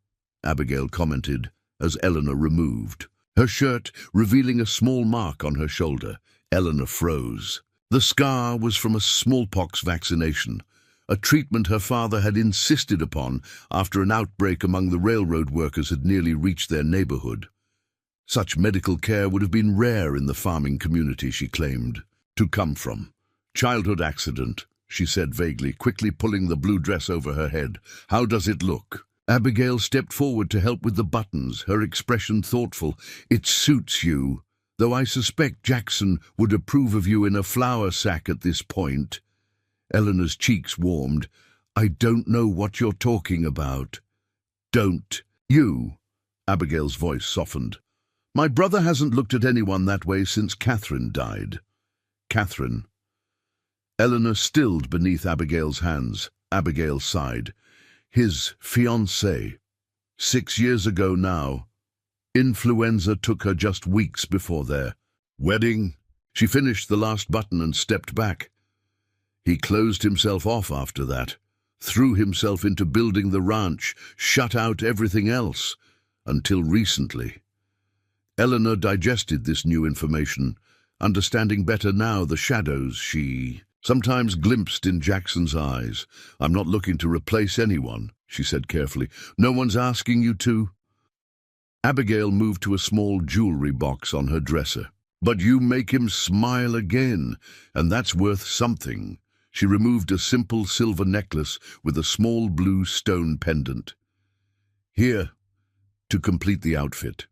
Abigail commented as Eleanor removed her shirt, revealing a small mark on her shoulder. Eleanor froze. The scar was from a smallpox vaccination, a treatment her father had insisted upon after an outbreak among the railroad workers had nearly reached their neighborhood. Such medical care would have been rare in the farming community, she claimed to come from. Childhood accident, she said vaguely, quickly pulling the blue dress over her head. How does it look? Abigail stepped forward to help with the buttons, her expression thoughtful. It suits you, though I suspect Jackson would approve of you in a flour sack at this point. Eleanor's cheeks warmed. I don't know what you're talking about. Don't. You. Abigail's voice softened. My brother hasn't looked at anyone that way since Catherine died. Catherine. Eleanor stilled beneath Abigail's hands. Abigail sighed. His fiancée. 6 years ago now. Influenza took her just weeks before their wedding. She finished the last button and stepped back. He closed himself off after that, threw himself into building the ranch, shut out everything else, until recently. Eleanor digested this new information, understanding better now the shadows she sometimes glimpsed in Jackson's eyes. I'm not looking to replace anyone, she said carefully. No one's asking you to. Abigail moved to a small jewelry box on her dresser. But you make him smile again, and that's worth something. She removed a simple silver necklace with a small blue stone pendant. Here, to complete the outfit.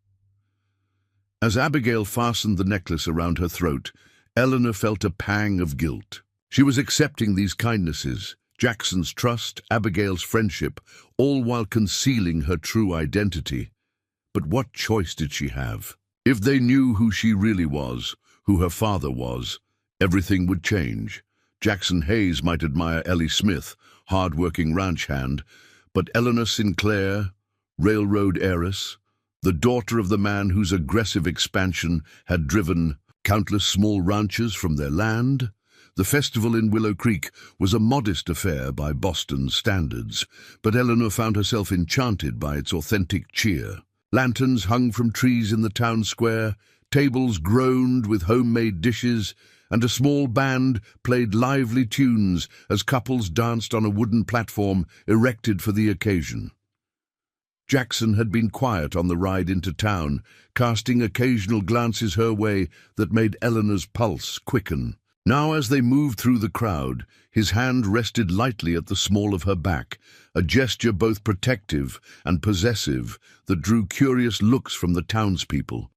As Abigail fastened the necklace around her throat, Eleanor felt a pang of guilt. She was accepting these kindnesses, Jackson's trust, Abigail's friendship, all while concealing her true identity. But what choice did she have? If they knew who she really was, who her father was, everything would change. Jackson Hayes might admire Ellie Smith, hard-working ranch hand, but Eleanor Sinclair, railroad heiress, the daughter of the man whose aggressive expansion had driven countless small ranchers from their land. The festival in Willow Creek was a modest affair by Boston standards, but Eleanor found herself enchanted by its authentic cheer. Lanterns hung from trees in the town square, tables groaned with homemade dishes, and a small band played lively tunes as couples danced on a wooden platform erected for the occasion. Jackson had been quiet on the ride into town, casting occasional glances her way that made Eleanor's pulse quicken. Now, as they moved through the crowd, his hand rested lightly at the small of her back, a gesture both protective and possessive that drew curious looks from the townspeople.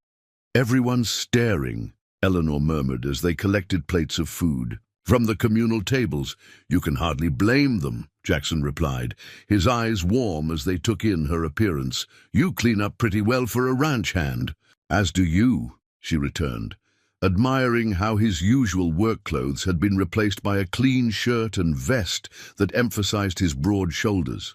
"Everyone's staring," Eleanor murmured as they collected plates of food. "From the communal tables. You can hardly blame them," Jackson replied, his eyes warm as they took in her appearance. "You clean up pretty well for a ranch hand." "As do you," she returned, admiring how his usual work clothes had been replaced by a clean shirt and vest that emphasized his broad shoulders.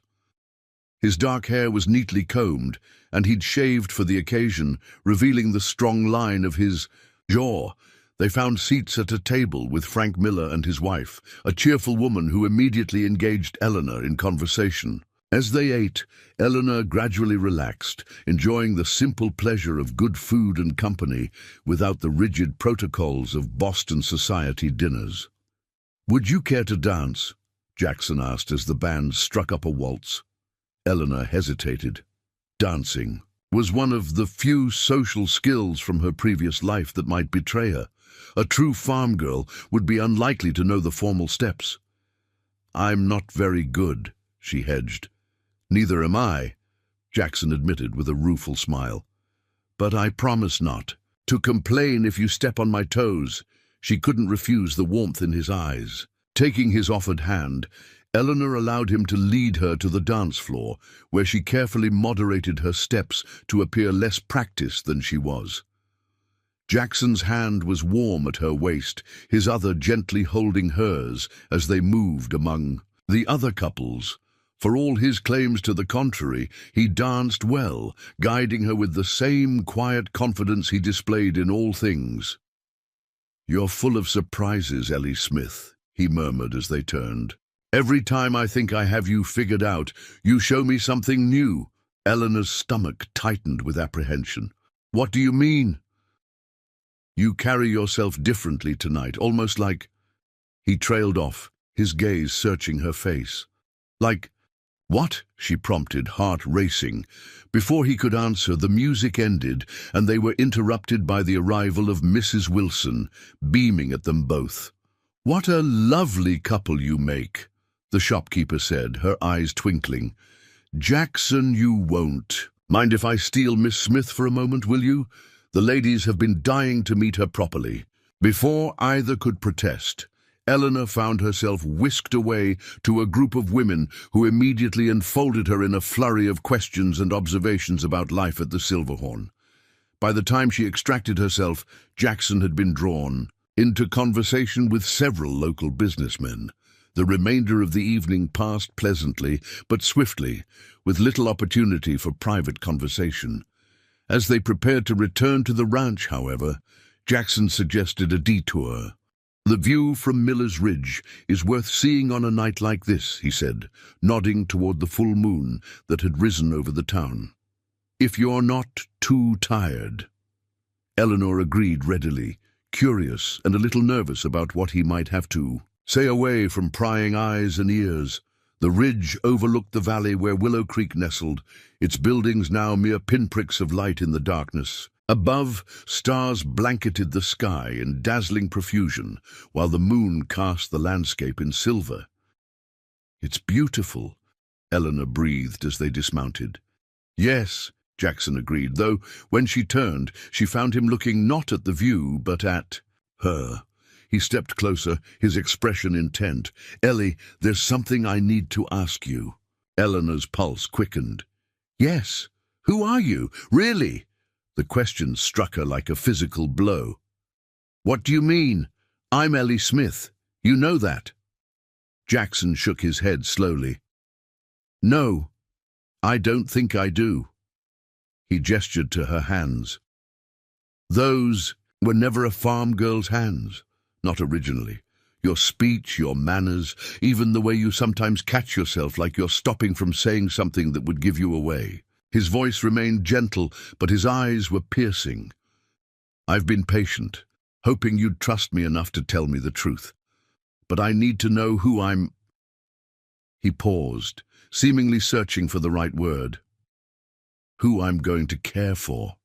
His dark hair was neatly combed, and he'd shaved for the occasion, revealing the strong line of his jaw. They found seats at a table with Frank Miller and his wife, a cheerful woman who immediately engaged Eleanor in conversation. As they ate, Eleanor gradually relaxed, enjoying the simple pleasure of good food and company without the rigid protocols of Boston society dinners. "Would you care to dance?" Jackson asked as the band struck up a waltz. Eleanor hesitated. Dancing was one of the few social skills from her previous life that might betray her. A true farm girl would be unlikely to know the formal steps. "I'm not very good," she hedged. "Neither am I," Jackson admitted with a rueful smile. "But I promise not to complain if you step on my toes." She couldn't refuse the warmth in his eyes. Taking his offered hand, Eleanor allowed him to lead her to the dance floor, where she carefully moderated her steps to appear less practiced than she was. Jackson's hand was warm at her waist, his other gently holding hers as they moved among the other couples. For all his claims to the contrary, he danced well, guiding her with the same quiet confidence he displayed in all things. "You're full of surprises, Ellie Smith," he murmured as they turned. "Every time I think I have you figured out, you show me something new." Eleanor's stomach tightened with apprehension. "What do you mean?" "You carry yourself differently tonight, almost like—" He trailed off, his gaze searching her face. "Like what?" she prompted, heart racing. Before he could answer, the music ended, and they were interrupted by the arrival of Mrs. Wilson, beaming at them both. "What a lovely couple you make," the shopkeeper said, her eyes twinkling. "Jackson, you won't. Mind if I steal Miss Smith for a moment, will you? The ladies have been dying to meet her properly." Before either could protest, Eleanor found herself whisked away to a group of women who immediately enfolded her in a flurry of questions and observations about life at the Silverhorn. By the time she extracted herself, Jackson had been drawn into conversation with several local businessmen. The remainder of the evening passed pleasantly, but swiftly, with little opportunity for private conversation. As they prepared to return to the ranch, however, Jackson suggested a detour. "The view from Miller's Ridge is worth seeing on a night like this," he said, nodding toward the full moon that had risen over the town. "If you're not too tired." Eleanor agreed readily, curious and a little nervous about what he might have to say away from prying eyes and ears. The ridge overlooked the valley where Willow Creek nestled, its buildings now mere pinpricks of light in the darkness. Above, stars blanketed the sky in dazzling profusion, while the moon cast the landscape in silver. "It's beautiful," Eleanor breathed as they dismounted. "Yes," Jackson agreed, though when she turned, she found him looking not at the view, but at her. He stepped closer, his expression intent. "Ellie, there's something I need to ask you." Eleanor's pulse quickened. "Yes? Who are you? Really?" The question struck her like a physical blow. "What do you mean? I'm Ellie Smith. You know that." Jackson shook his head slowly. "No, I don't think I do." He gestured to her hands. "Those were never a farm girl's hands. Not originally. Your speech, your manners, even the way you sometimes catch yourself like you're stopping from saying something that would give you away." His voice remained gentle, but his eyes were piercing. "I've been patient, hoping you'd trust me enough to tell me the truth. But I need to know who I'm—" He paused, seemingly searching for the right word. who I'm going to care for.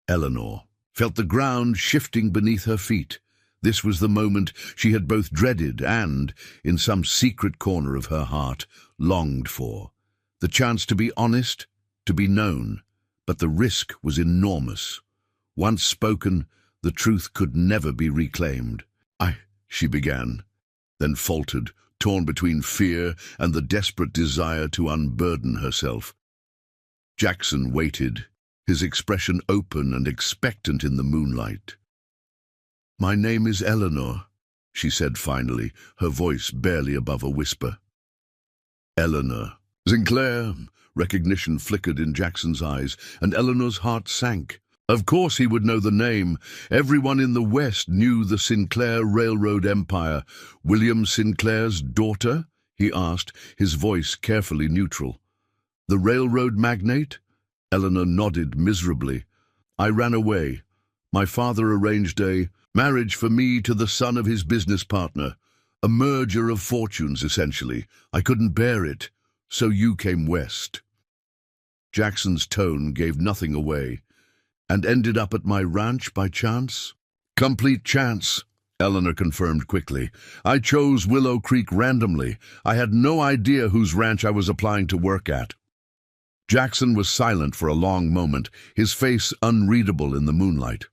Eleanor felt the ground shifting beneath her feet. This was the moment she had both dreaded and, in some secret corner of her heart, longed for. The chance to be honest, to be known, but the risk was enormous. Once spoken, the truth could never be reclaimed. She began, then faltered, torn between fear and the desperate desire to unburden herself. Jackson waited, his expression open and expectant in the moonlight. "My name is Eleanor," she said finally, her voice barely above a whisper. Eleanor. Sinclair. Recognition flickered in Jackson's eyes, and Eleanor's heart sank. Of course he would know the name. Everyone in the West knew the Sinclair Railroad Empire. William Sinclair's daughter? He asked, his voice carefully neutral. The railroad magnate? Eleanor nodded miserably. "I ran away. My father arranged a marriage for me to the son of his business partner. A merger of fortunes, essentially. I couldn't bear it. So you came west." Jackson's tone gave nothing away. "And ended up at my ranch by chance?" "Complete chance," Eleanor confirmed quickly. "I chose Willow Creek randomly. I had no idea whose ranch I was applying to work at." Jackson was silent for a long moment, his face unreadable in the moonlight.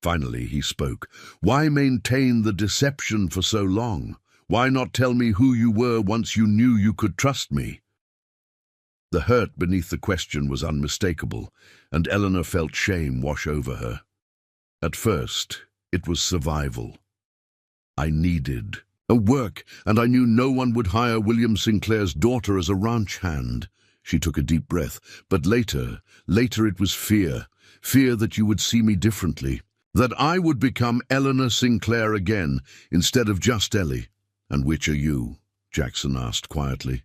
Finally he spoke. "Why maintain the deception for so long? Why not tell me who you were once you knew you could trust me?" The hurt beneath the question was unmistakable, and Eleanor felt shame wash over her. At first, it was survival. "I needed a work, and I knew no one would hire William Sinclair's daughter as a ranch hand." She took a deep breath. "But later it was fear. Fear that you would see me differently. That I would become Eleanor Sinclair again, instead of just Ellie." "And which are you?" Jackson asked quietly.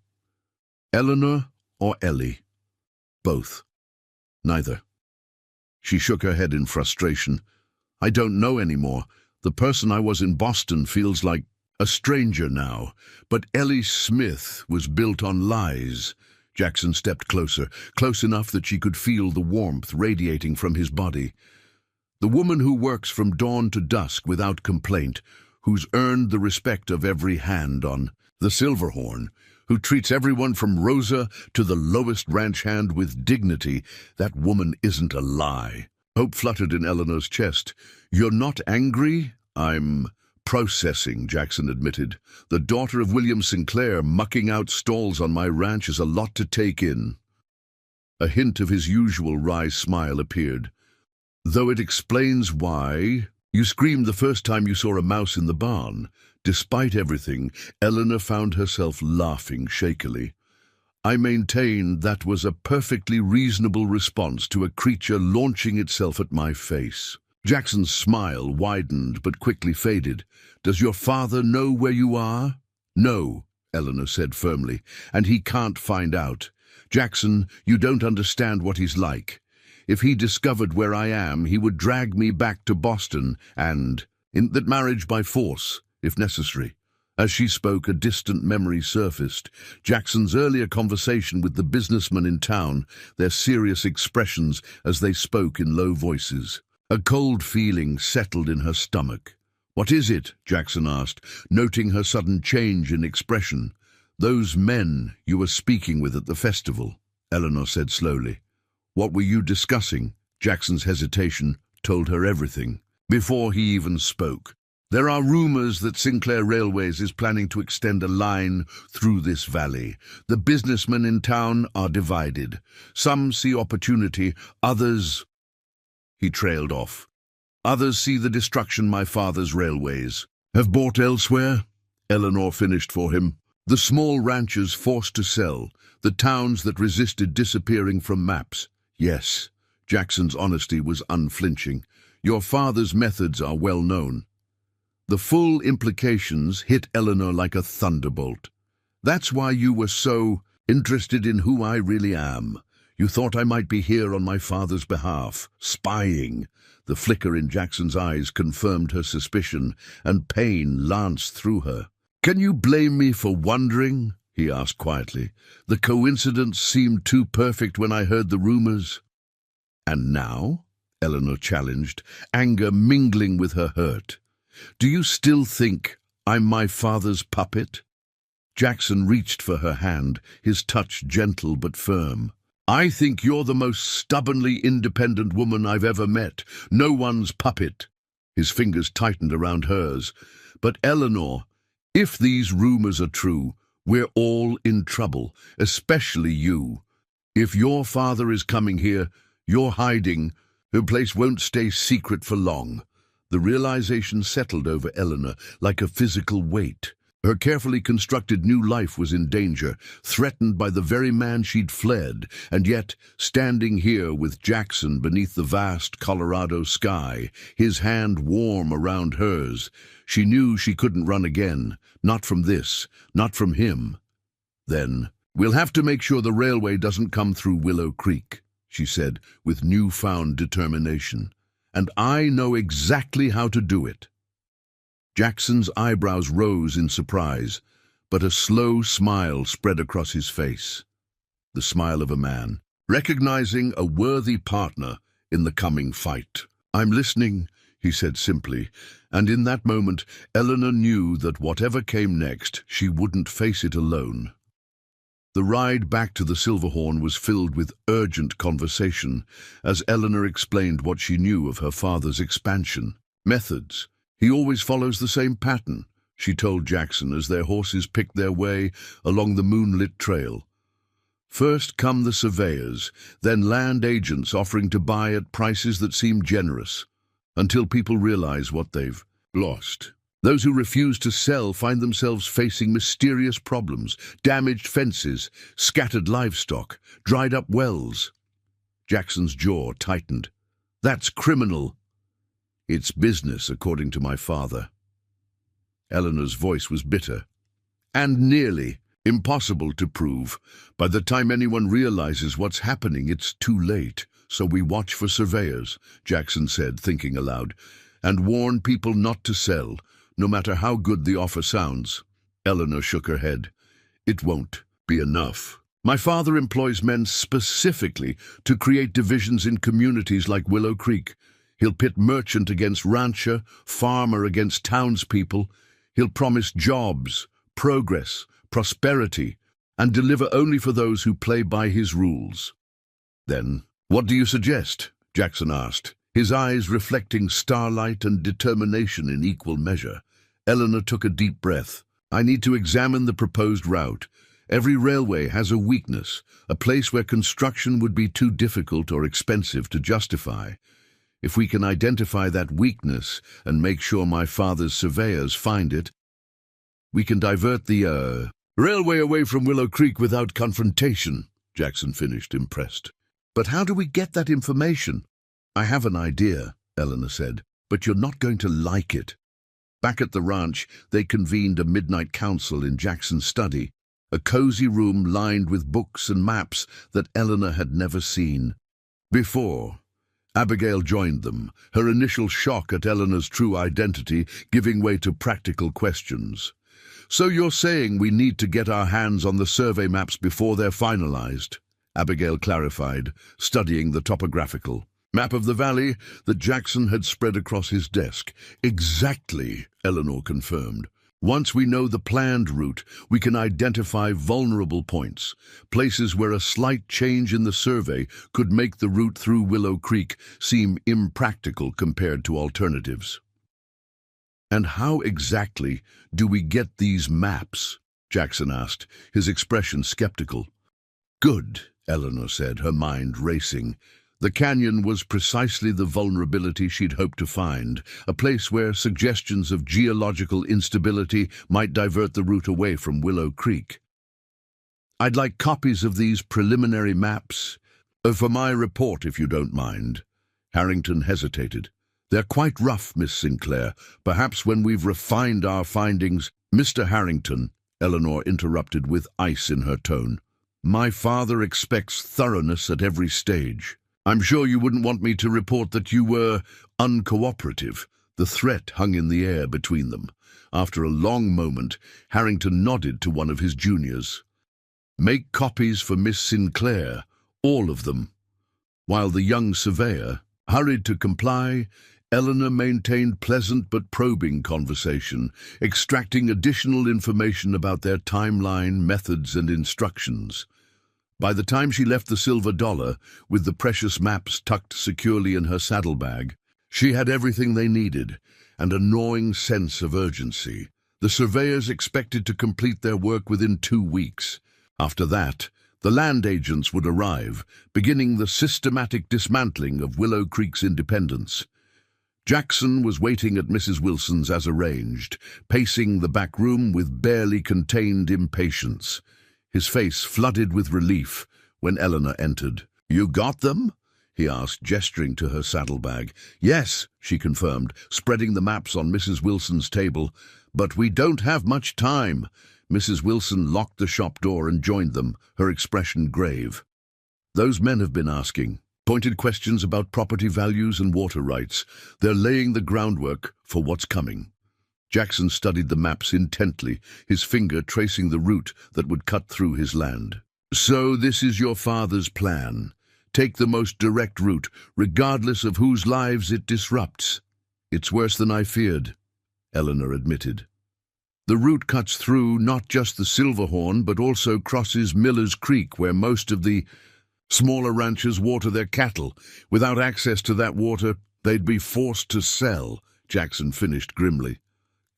"Eleanor or Ellie?" "Both." "Neither." She shook her head in frustration. "I don't know anymore. The person I was in Boston feels like a stranger now. But Ellie Smith was built on lies." Jackson stepped closer, close enough that she could feel the warmth radiating from his body. "The woman who works from dawn to dusk without complaint, who's earned the respect of every hand on the Silverhorn, who treats everyone from Rosa to the lowest ranch hand with dignity, that woman isn't a lie." Hope fluttered in Eleanor's chest. "You're not angry?" "I'm processing," Jackson admitted. "The daughter of William Sinclair mucking out stalls on my ranch is a lot to take in." A hint of his usual wry smile appeared. "Though it explains why you screamed the first time you saw a mouse in the barn." Despite everything, Eleanor found herself laughing shakily. "I maintain that was a perfectly reasonable response to a creature launching itself at my face." Jackson's smile widened but quickly faded. "Does your father know where you are?" "No," Eleanor said firmly, "and he can't find out. Jackson, you don't understand what he's like. If he discovered where I am, he would drag me back to Boston and in that marriage by force, if necessary." As she spoke, a distant memory surfaced. Jackson's earlier conversation with the businessman in town, their serious expressions as they spoke in low voices. A cold feeling settled in her stomach. "What is it?" Jackson asked, noting her sudden change in expression. "Those men you were speaking with at the festival," Eleanor said slowly. "What were you discussing?" Jackson's hesitation told her everything. Before he even spoke, "There are rumors that Sinclair Railways is planning to extend a line through this valley. The businessmen in town are divided. Some see opportunity, others—" He trailed off. "Others see the destruction my father's railways have bought elsewhere," Eleanor finished for him. "The small ranches forced to sell, the towns that resisted disappearing from maps." "Yes." Jackson's honesty was unflinching. "Your father's methods are well known." The full implications hit Eleanor like a thunderbolt. "That's why you were so interested in who I really am. You thought I might be here on my father's behalf, spying." The flicker in Jackson's eyes confirmed her suspicion, and pain lanced through her. "Can you blame me for wondering?" he asked quietly. "The coincidence seemed too perfect when I heard the rumors." And now? Eleanor challenged, anger mingling with her hurt. Do you still think I'm my father's puppet? Jackson reached for her hand, his touch gentle but firm. I think you're the most stubbornly independent woman I've ever met. No one's puppet. His fingers tightened around hers. But Eleanor, if these rumors are true, we're all in trouble, especially you. If your father is coming here, you're hiding. Her place won't stay secret for long. The realization settled over Eleanor like a physical weight. Her carefully constructed new life was in danger, threatened by the very man she'd fled, and yet, standing here with Jackson beneath the vast Colorado sky, his hand warm around hers, she knew she couldn't run again, not from this, not from him. Then, we'll have to make sure the railway doesn't come through Willow Creek, she said with newfound determination. And I know exactly how to do it. Jackson's eyebrows rose in surprise, but a slow smile spread across his face. The smile of a man, recognizing a worthy partner in the coming fight. I'm listening, he said simply, and in that moment, Eleanor knew that whatever came next, she wouldn't face it alone. The ride back to the Silverhorn was filled with urgent conversation, as Eleanor explained what she knew of her father's expansion, methods. He always follows the same pattern, she told Jackson as their horses picked their way along the moonlit trail. First come the surveyors, then land agents offering to buy at prices that seem generous, until people realize what they've lost. Those who refuse to sell find themselves facing mysterious problems, damaged fences, scattered livestock, dried up wells. Jackson's jaw tightened. That's criminal. It's business, according to my father. Eleanor's voice was bitter. And nearly impossible to prove. By the time anyone realizes what's happening, it's too late. So we watch for surveyors, Jackson said, thinking aloud, and warn people not to sell, no matter how good the offer sounds. Eleanor shook her head. It won't be enough. My father employs men specifically to create divisions in communities like Willow Creek. He'll pit merchant against rancher, farmer against townspeople. He'll promise jobs, progress, prosperity, and deliver only for those who play by his rules. Then, what do you suggest? Jackson asked, his eyes reflecting starlight and determination in equal measure. Eleanor took a deep breath. I need to examine the proposed route. Every railway has a weakness, a place where construction would be too difficult or expensive to justify. If we can identify that weakness and make sure my father's surveyors find it, we can divert the railway away from Willow Creek without confrontation, Jackson finished, impressed. But how do we get that information? I have an idea, Eleanor said, but you're not going to like it. Back at the ranch, they convened a midnight council in Jackson's study, a cozy room lined with books and maps that Eleanor had never seen before. Abigail joined them, her initial shock at Eleanor's true identity giving way to practical questions. So you're saying we need to get our hands on the survey maps before they're finalized? Abigail clarified, studying the topographical map of the valley that Jackson had spread across his desk. Exactly, Eleanor confirmed. Once we know the planned route, we can identify vulnerable points, places where a slight change in the survey could make the route through Willow Creek seem impractical compared to alternatives. And how exactly do we get these maps? Jackson asked, his expression skeptical. Good, Eleanor said, her mind racing. The canyon was precisely the vulnerability she'd hoped to find, a place where suggestions of geological instability might divert the route away from Willow Creek. I'd like copies of these preliminary maps, for my report, if you don't mind. Harrington hesitated. They're quite rough, Miss Sinclair. Perhaps when we've refined our findings— Mr. Harrington, Eleanor interrupted with ice in her tone. My father expects thoroughness at every stage. I'm sure you wouldn't want me to report that you were uncooperative. The threat hung in the air between them. After a long moment, Harrington nodded to one of his juniors. Make copies for Miss Sinclair, all of them. While the young surveyor hurried to comply, Eleanor maintained pleasant but probing conversation, extracting additional information about their timeline, methods, and instructions. By the time she left the silver dollar, with the precious maps tucked securely in her saddlebag, she had everything they needed, and a gnawing sense of urgency. The surveyors expected to complete their work within 2 weeks. After that, the land agents would arrive, beginning the systematic dismantling of Willow Creek's independence. Jackson was waiting at Mrs. Wilson's as arranged, pacing the back room with barely contained impatience. His face flooded with relief when Eleanor entered. "You got them?" he asked, gesturing to her saddlebag. "Yes," she confirmed, spreading the maps on Mrs. Wilson's table. "But we don't have much time." Mrs. Wilson locked the shop door and joined them, her expression grave. "Those men have been asking pointed questions about property values and water rights. They're laying the groundwork for what's coming." Jackson studied the maps intently, his finger tracing the route that would cut through his land. "So this is your father's plan. Take the most direct route, regardless of whose lives it disrupts." "It's worse than I feared," Eleanor admitted. "The route cuts through not just the Silverhorn, but also crosses Miller's Creek, where most of the smaller ranchers water their cattle. Without access to that water, they'd be forced to sell," Jackson finished grimly.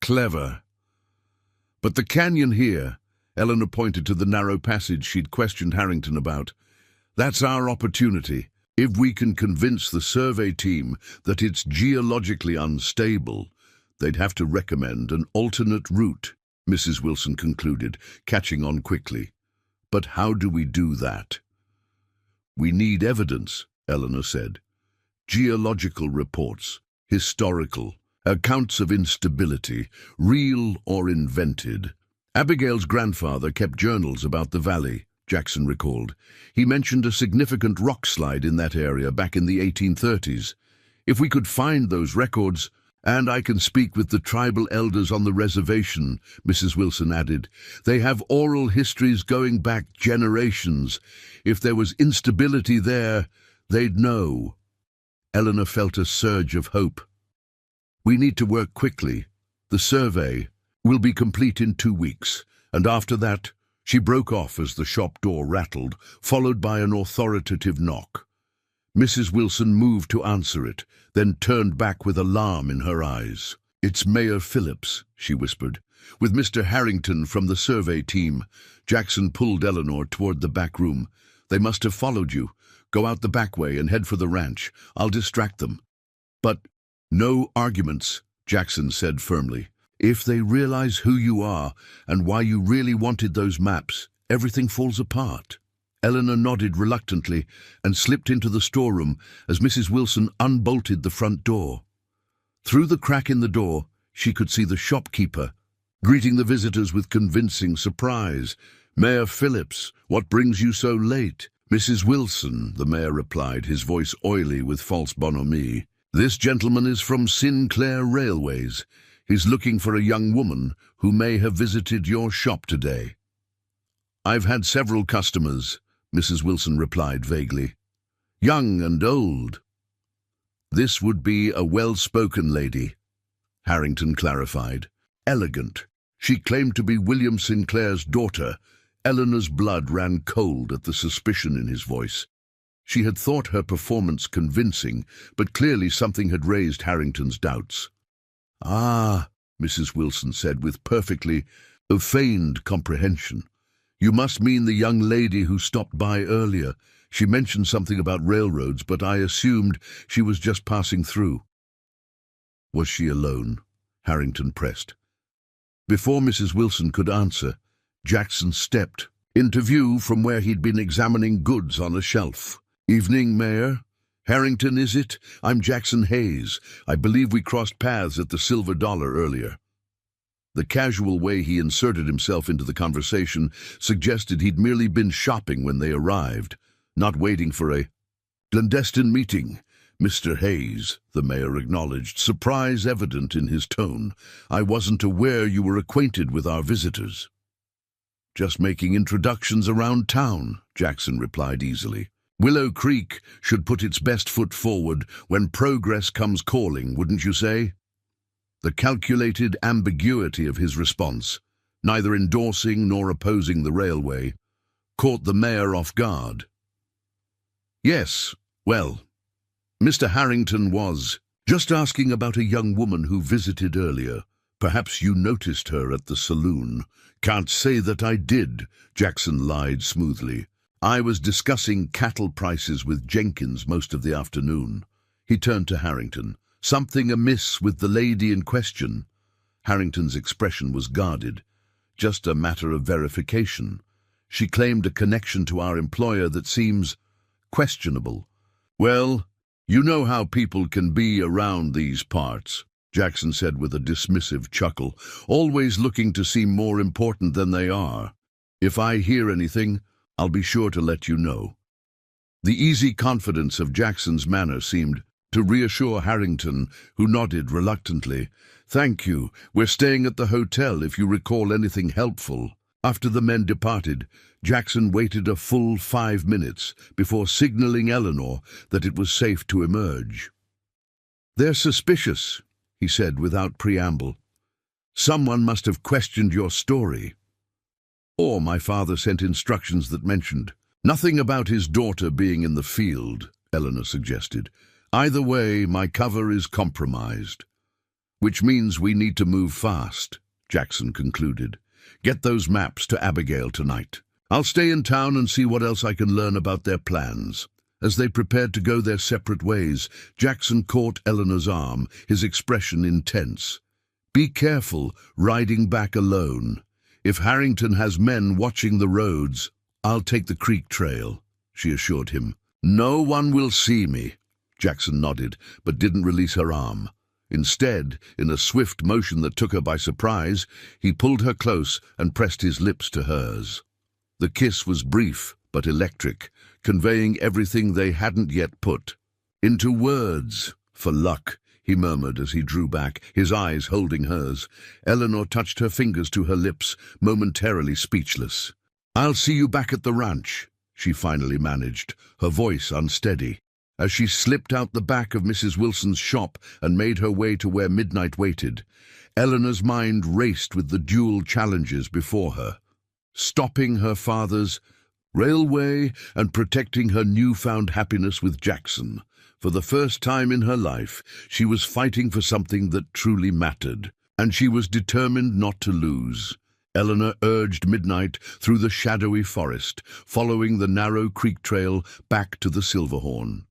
"Clever. But the canyon here," Eleanor pointed to the narrow passage she'd questioned Harrington about, "that's our opportunity. If we can convince the survey team that it's geologically unstable, they'd have to recommend an alternate route," Mrs. Wilson concluded, catching on quickly. "But how do we do that?" "We need evidence," Eleanor said. "Geological reports, historical, accounts of instability, real or invented." "Abigail's grandfather kept journals about the valley," Jackson recalled. "He mentioned a significant rock slide in that area back in the 1830s. If we could find those records, and I can speak with the tribal elders on the reservation," Mrs. Wilson added. "They have oral histories going back generations. If there was instability there, they'd know." Eleanor felt a surge of hope. "We need to work quickly. The survey will be complete in 2 weeks, and after that," she broke off as the shop door rattled, followed by an authoritative knock. Mrs. Wilson moved to answer it, then turned back with alarm in her eyes. "It's Mayor Phillips," she whispered. "With Mr. Harrington from the survey team." Jackson pulled Eleanor toward the back room. "They must have followed you. Go out the back way and head for the ranch. I'll distract them." "But no arguments," Jackson said firmly. "If they realize who you are and why you really wanted those maps, everything falls apart." Eleanor nodded reluctantly and slipped into the storeroom as Mrs. Wilson unbolted the front door. Through the crack in the door, she could see the shopkeeper, greeting the visitors with convincing surprise. "Mayor Phillips, what brings you so late?" "Mrs. Wilson," the mayor replied, his voice oily with false bonhomie. "This gentleman is from Sinclair Railways. He's looking for a young woman who may have visited your shop today." "I've had several customers," Mrs. Wilson replied vaguely. "Young and old." "This would be a well-spoken lady," Harrington clarified. "Elegant. She claimed to be William Sinclair's daughter." Eleanor's blood ran cold at the suspicion in his voice. She had thought her performance convincing, but clearly something had raised Harrington's doubts. "Ah," Mrs. Wilson said with perfectly feigned comprehension. "You must mean the young lady who stopped by earlier. She mentioned something about railroads, but I assumed she was just passing through." "Was she alone?" Harrington pressed. Before Mrs. Wilson could answer, Jackson stepped into view from where he'd been examining goods on a shelf. "Evening, Mayor. Harrington, is it? I'm Jackson Hayes. I believe we crossed paths at the Silver Dollar earlier." The casual way he inserted himself into the conversation suggested he'd merely been shopping when they arrived, not waiting for a clandestine meeting. "Mr. Hayes," the mayor acknowledged, surprise evident in his tone. "I wasn't aware you were acquainted with our visitors." "Just making introductions around town," Jackson replied easily. Willow Creek should put its best foot forward when progress comes calling, wouldn't you say? The calculated ambiguity of his response, neither endorsing nor opposing the railway, caught the mayor off guard. Yes, well, Mr. Harrington was just asking about a young woman who visited earlier. Perhaps you noticed her at the saloon. Can't say that I did, Jackson lied smoothly. I was discussing cattle prices with Jenkins most of the afternoon. He turned to Harrington. Something amiss with the lady in question? Harrington's expression was guarded. Just a matter of verification. She claimed a connection to our employer that seems questionable. Well, you know how people can be around these parts, Jackson said with a dismissive chuckle, always looking to seem more important than they are. If I hear anything, I'll be sure to let you know. The easy confidence of Jackson's manner seemed to reassure Harrington, who nodded reluctantly. Thank you. We're staying at the hotel if you recall anything helpful. After the men departed, Jackson waited a full 5 minutes before signaling Eleanor that it was safe to emerge. They're suspicious, he said without preamble. Someone must have questioned your story. Or my father sent instructions that mentioned nothing about his daughter being in the field, Eleanor suggested. Either way, my cover is compromised. Which means we need to move fast, Jackson concluded. Get those maps to Abigail tonight. I'll stay in town and see what else I can learn about their plans. As they prepared to go their separate ways, Jackson caught Eleanor's arm, his expression intense. Be careful riding back alone. If Harrington has men watching the roads, I'll take the creek trail, she assured him. No one will see me. Jackson nodded, but didn't release her arm. Instead, in a swift motion that took her by surprise, he pulled her close and pressed his lips to hers. The kiss was brief but electric, conveying everything they hadn't yet put into words. For luck, he murmured as he drew back, his eyes holding hers. Eleanor touched her fingers to her lips, momentarily speechless. I'll see you back at the ranch, she finally managed, her voice unsteady. As she slipped out the back of Mrs. Wilson's shop and made her way to where midnight waited, Eleanor's mind raced with the dual challenges before her. Stopping her father's railway and protecting her newfound happiness with Jackson. For the first time in her life, she was fighting for something that truly mattered, and she was determined not to lose. Eleanor urged midnight through the shadowy forest, following the narrow creek trail back to the Silverhorn.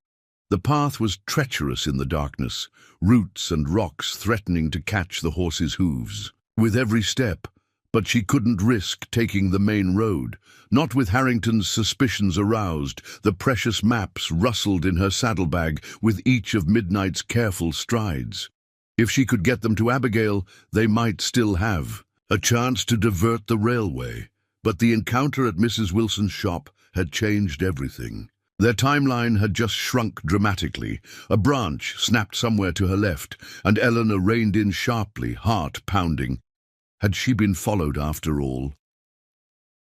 The path was treacherous in the darkness, roots and rocks threatening to catch the horse's hooves with every step, but she couldn't risk taking the main road. Not with Harrington's suspicions aroused, the precious maps rustled in her saddlebag with each of Midnight's careful strides. If she could get them to Abigail, they might still have a chance to divert the railway. But the encounter at Mrs. Wilson's shop had changed everything. Their timeline had just shrunk dramatically. A branch snapped somewhere to her left, and Eleanor reined in sharply, heart pounding. Had she been followed after all?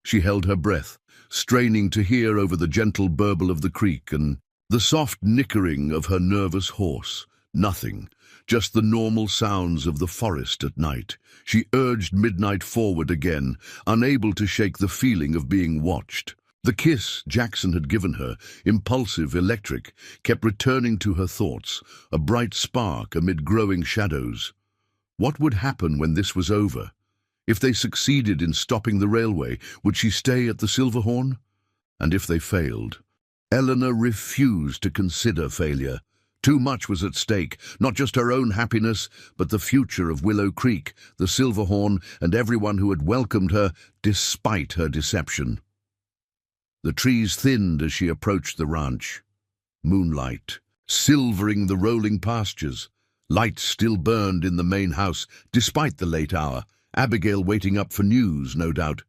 She held her breath, straining to hear over the gentle burble of the creek and the soft nickering of her nervous horse. Nothing, just the normal sounds of the forest at night. She urged Midnight forward again, unable to shake the feeling of being watched. The kiss Jackson had given her, impulsive, electric, kept returning to her thoughts, a bright spark amid growing shadows. What would happen when this was over? If they succeeded in stopping the railway, would she stay at the Silverhorn? And if they failed? Eleanor refused to consider failure. Too much was at stake, not just her own happiness, but the future of Willow Creek, the Silverhorn, and everyone who had welcomed her despite her deception. The trees thinned as she approached the ranch. Moonlight, silvering the rolling pastures. Lights still burned in the main house, despite the late hour. Abigail waiting up for news, no doubt.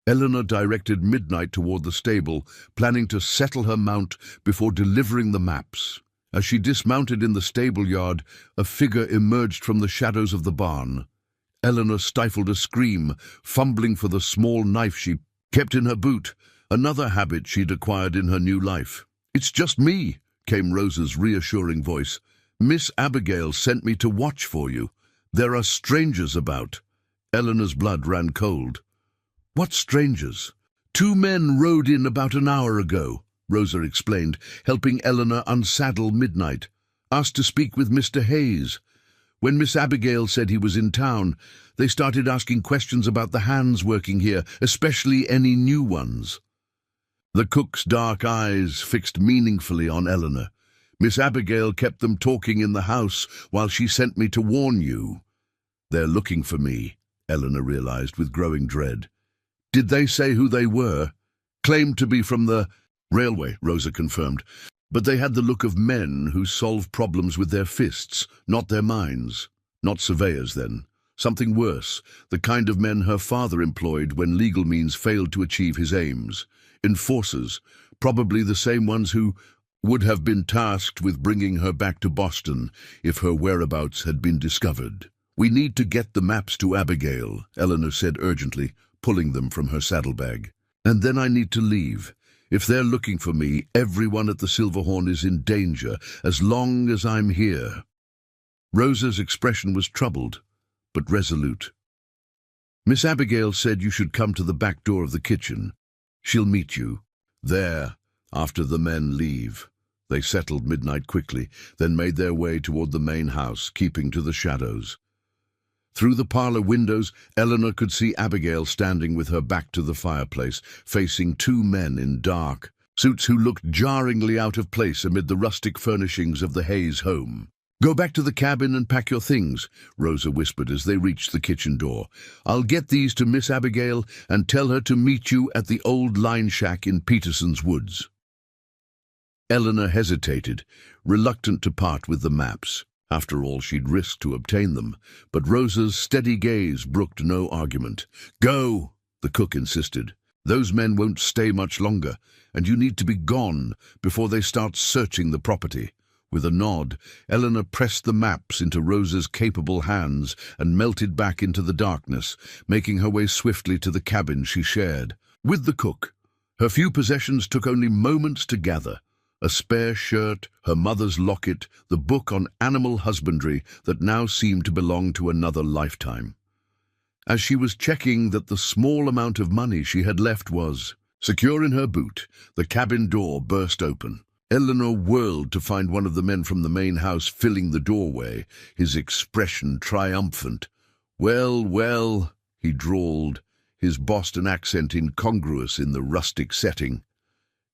Eleanor directed Midnight toward the stable, planning to settle her mount before delivering the maps. As she dismounted in the stable yard, a figure emerged from the shadows of the barn. Eleanor stifled a scream, fumbling for the small knife she kept in her boot, another habit she'd acquired in her new life. "It's just me," came Rosa's reassuring voice. "Miss Abigail sent me to watch for you. There are strangers about." Eleanor's blood ran cold. "What strangers?" "Two men rode in about an hour ago," Rosa explained, helping Eleanor unsaddle Midnight. "Asked to speak with Mr. Hayes. When Miss Abigail said he was in town, they started asking questions about the hands working here, especially any new ones." The cook's dark eyes fixed meaningfully on Eleanor. "Miss Abigail kept them talking in the house while she sent me to warn you." "They're looking for me," Eleanor realized with growing dread. "Did they say who they were?" "Claimed to be from the railway," Rosa confirmed. "But they had the look of men who solve problems with their fists, not their minds. Not surveyors, then. Something worse, the kind of men her father employed when legal means failed to achieve his aims. Enforcers, probably the same ones who would have been tasked with bringing her back to Boston if her whereabouts had been discovered." "We need to get the maps to Abigail," Eleanor said urgently, pulling them from her saddlebag. "And then I need to leave. If they're looking for me, everyone at the Silverhorn is in danger, as long as I'm here." Rosa's expression was troubled, but resolute. "Miss Abigail said you should come to the back door of the kitchen. She'll meet you there after the men leave." They settled Midnight quickly, then made their way toward the main house, keeping to the shadows. Through the parlor windows, Eleanor could see Abigail standing with her back to the fireplace, facing two men in dark suits who looked jarringly out of place amid the rustic furnishings of the Hayes home. "Go back to the cabin and pack your things," Rosa whispered as they reached the kitchen door. "I'll get these to Miss Abigail and tell her to meet you at the old line shack in Peterson's Woods." Eleanor hesitated, reluctant to part with the maps. After all, she'd risked to obtain them, but Rosa's steady gaze brooked no argument. "Go," the cook insisted. "Those men won't stay much longer, and you need to be gone before they start searching the property." With a nod, Eleanor pressed the maps into Rosa's capable hands and melted back into the darkness, making her way swiftly to the cabin she shared with the cook. Her few possessions took only moments to gather. A spare shirt, her mother's locket, the book on animal husbandry that now seemed to belong to another lifetime. As she was checking that the small amount of money she had left was secure in her boot, the cabin door burst open. Eleanor whirled to find one of the men from the main house filling the doorway, his expression triumphant. "Well, well," he drawled, his Boston accent incongruous in the rustic setting.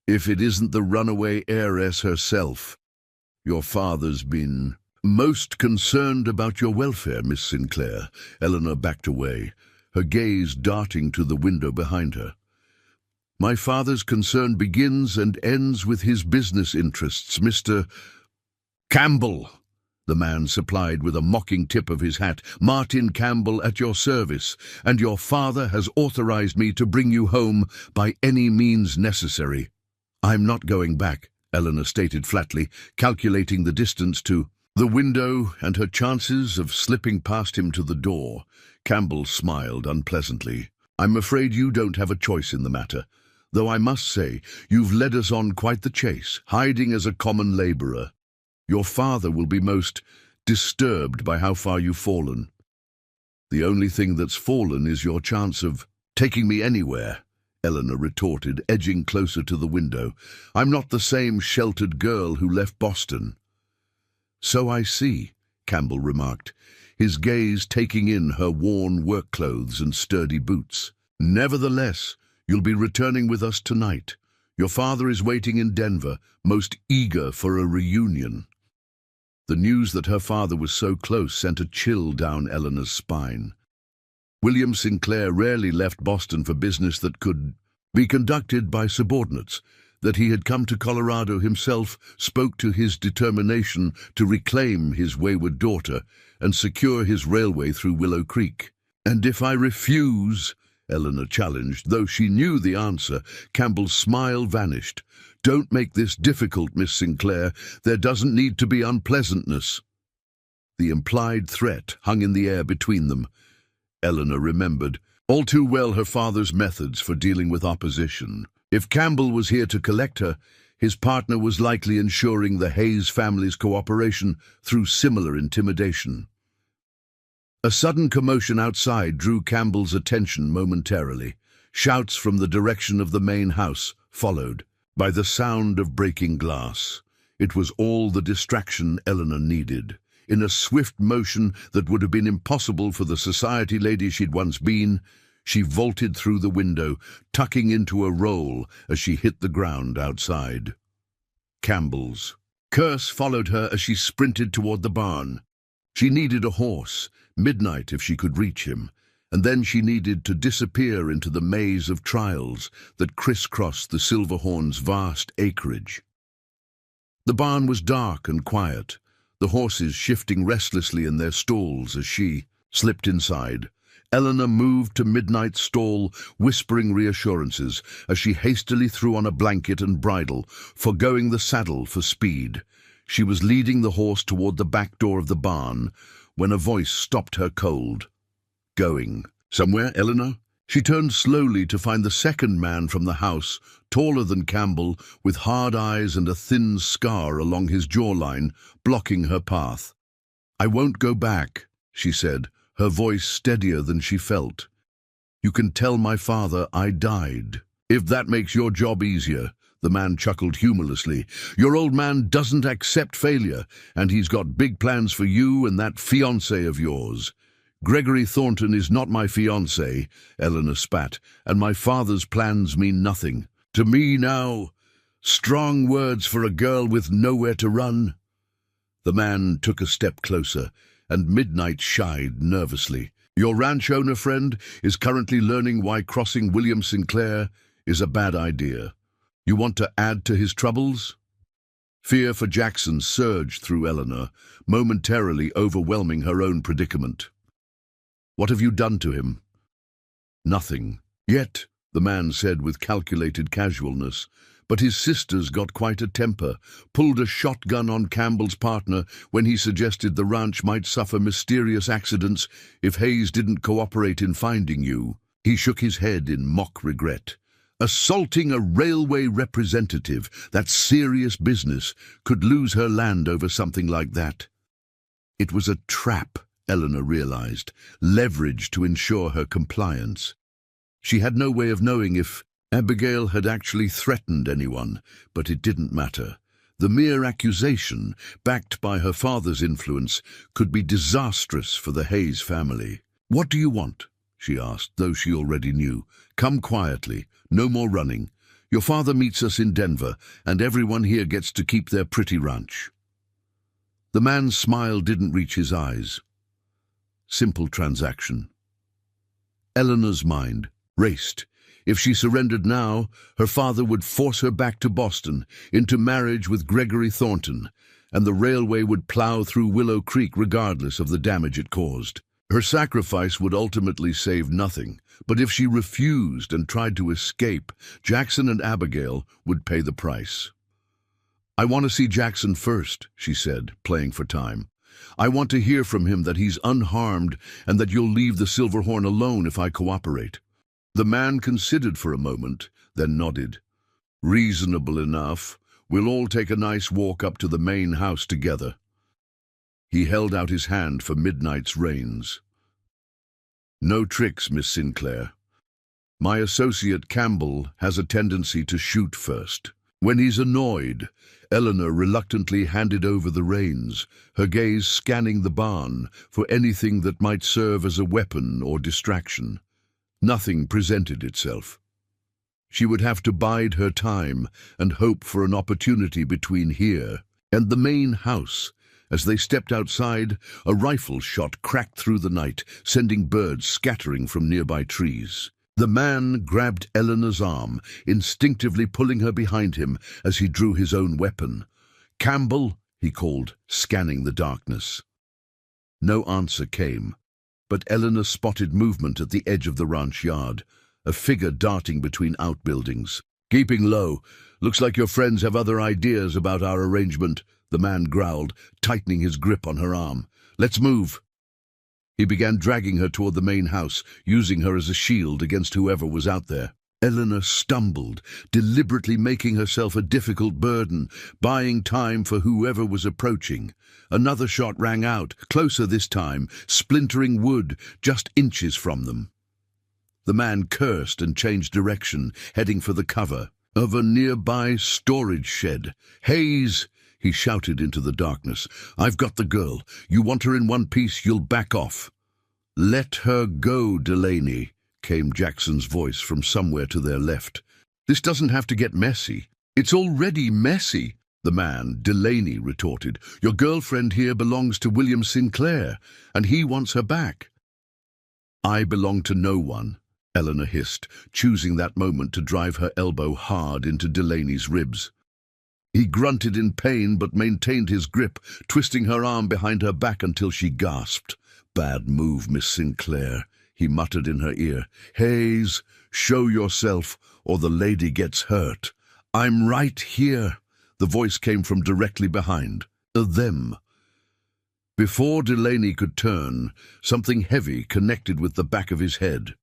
"If it isn't the runaway heiress herself. Your father's been most concerned about your welfare, Miss Sinclair." Eleanor backed away, her gaze darting to the window behind her. "My father's concern begins and ends with his business interests, Mr. Campbell," the man supplied with a mocking tip of his hat. "Martin Campbell at your service, and your father has authorized me to bring you home by any means necessary." "I'm not going back," Eleanor stated flatly, calculating the distance to the window and her chances of slipping past him to the door. Campbell smiled unpleasantly. "I'm afraid you don't have a choice in the matter, though I must say you've led us on quite the chase, hiding as a common laborer. Your father will be most disturbed by how far you've fallen." "The only thing that's fallen is your chance of taking me anywhere," Eleanor retorted, edging closer to the window. "I'm not the same sheltered girl who left Boston." "So I see," Campbell remarked, his gaze taking in her worn work clothes and sturdy boots. "Nevertheless, you'll be returning with us tonight. Your father is waiting in Denver, most eager for a reunion." The news that her father was so close sent a chill down Eleanor's spine. William Sinclair rarely left Boston for business that could be conducted by subordinates. That he had come to Colorado himself spoke to his determination to reclaim his wayward daughter and secure his railway through Willow Creek. "And if I refuse?" Eleanor challenged, though she knew the answer. Campbell's smile vanished. "Don't make this difficult, Miss Sinclair. There doesn't need to be unpleasantness." The implied threat hung in the air between them. Eleanor remembered all too well her father's methods for dealing with opposition. If Campbell was here to collect her, His partner was likely ensuring the Hayes family's cooperation through similar intimidation. A sudden commotion outside drew Campbell's attention momentarily. Shouts from the direction of the main house followed by the sound of breaking glass. It was all the distraction Eleanor needed. In a swift motion that would have been impossible for the society lady she'd once been, she vaulted through the window, tucking into a roll as she hit the ground outside. Campbell's curse followed her as she sprinted toward the barn. She needed a horse, Midnight if she could reach him, and then she needed to disappear into the maze of trials that crisscrossed the Silverhorn's vast acreage. The barn was dark and quiet, the horses shifting restlessly in their stalls as she slipped inside. Eleanor moved to Midnight's stall, whispering reassurances as she hastily threw on a blanket and bridle, foregoing the saddle for speed. She was leading the horse toward the back door of the barn when a voice stopped her cold. "Going somewhere, Eleanor?" She turned slowly to find the second man from the house, taller than Campbell, with hard eyes and a thin scar along his jawline, blocking her path. "I won't go back," she said, her voice steadier than she felt. "You can tell my father I died. If that makes your job easier." The man chuckled humorlessly. "Your old man doesn't accept failure, and he's got big plans for you and that fiancé of yours." "Gregory Thornton is not my fiancé," Eleanor spat, "and my father's plans mean nothing to me now." Strong words for a girl with nowhere to run. The man took a step closer, and Midnight shied nervously. "Your ranch owner friend is currently learning why crossing William Sinclair is a bad idea. You want to add to his troubles?" Fear for Jackson surged through Eleanor, momentarily overwhelming her own predicament. "What have you done to him?" "Nothing yet," the man said with calculated casualness, but his sisters got quite a temper, pulled a shotgun on Campbell's partner when he suggested the ranch might suffer mysterious accidents if Hayes didn't cooperate in finding you. He shook his head in mock regret. Assaulting a railway representative, that's serious business, could lose her land over something like that. It was a trap, Eleanor realized, leverage to ensure her compliance. She had no way of knowing if Abigail had actually threatened anyone, but it didn't matter. The mere accusation, backed by her father's influence, could be disastrous for the Hayes family. "What do you want?" she asked, though she already knew. "Come quietly. No more running. Your father meets us in Denver, and everyone here gets to keep their pretty ranch." The man's smile didn't reach his eyes. Simple transaction. Eleanor's mind raced. If she surrendered now, her father would force her back to Boston, into marriage with Gregory Thornton, and the railway would plow through Willow Creek regardless of the damage it caused. Her sacrifice would ultimately save nothing, but if she refused and tried to escape, Jackson and Abigail would pay the price. "I want to see Jackson first," she said, playing for time. "I want to hear from him that he's unharmed and that you'll leave the Silverhorn alone if I cooperate." The man considered for a moment, then nodded. "Reasonable enough. We'll all take a nice walk up to the main house together." He held out his hand for Midnight's reins. "No tricks, Miss Sinclair. My associate Campbell has a tendency to shoot first. When he's annoyed," Eleanor reluctantly handed over the reins, her gaze scanning the barn for anything that might serve as a weapon or distraction. Nothing presented itself. She would have to bide her time and hope for an opportunity between here and the main house. As they stepped outside, a rifle shot cracked through the night, sending birds scattering from nearby trees. The man grabbed Eleanor's arm, instinctively pulling her behind him as he drew his own weapon. "Campbell," he called, scanning the darkness. No answer came, but Eleanor spotted movement at the edge of the ranch yard, a figure darting between outbuildings. "Keeping low. Looks like your friends have other ideas about our arrangement," the man growled, tightening his grip on her arm. "Let's move." He began dragging her toward the main house, using her as a shield against whoever was out there. Eleanor stumbled, deliberately making herself a difficult burden, buying time for whoever was approaching. Another shot rang out, closer this time, splintering wood just inches from them. The man cursed and changed direction, heading for the cover of a nearby storage shed. "Hayes!" he shouted into the darkness. "I've got the girl. You want her in one piece, you'll back off." "Let her go, Delaney," came Jackson's voice from somewhere to their left. "This doesn't have to get messy. It's already messy." The man, Delaney, retorted. "Your girlfriend here belongs to William Sinclair, and he wants her back." "I belong to no one," Eleanor hissed, choosing that moment to drive her elbow hard into Delaney's ribs. He grunted in pain but maintained his grip, twisting her arm behind her back until she gasped. "Bad move, Miss Sinclair," he muttered in her ear. "Hayes, show yourself, or the lady gets hurt." "I'm right here," the voice came from directly behind. Them. Before Delaney could turn, something heavy connected with the back of his head.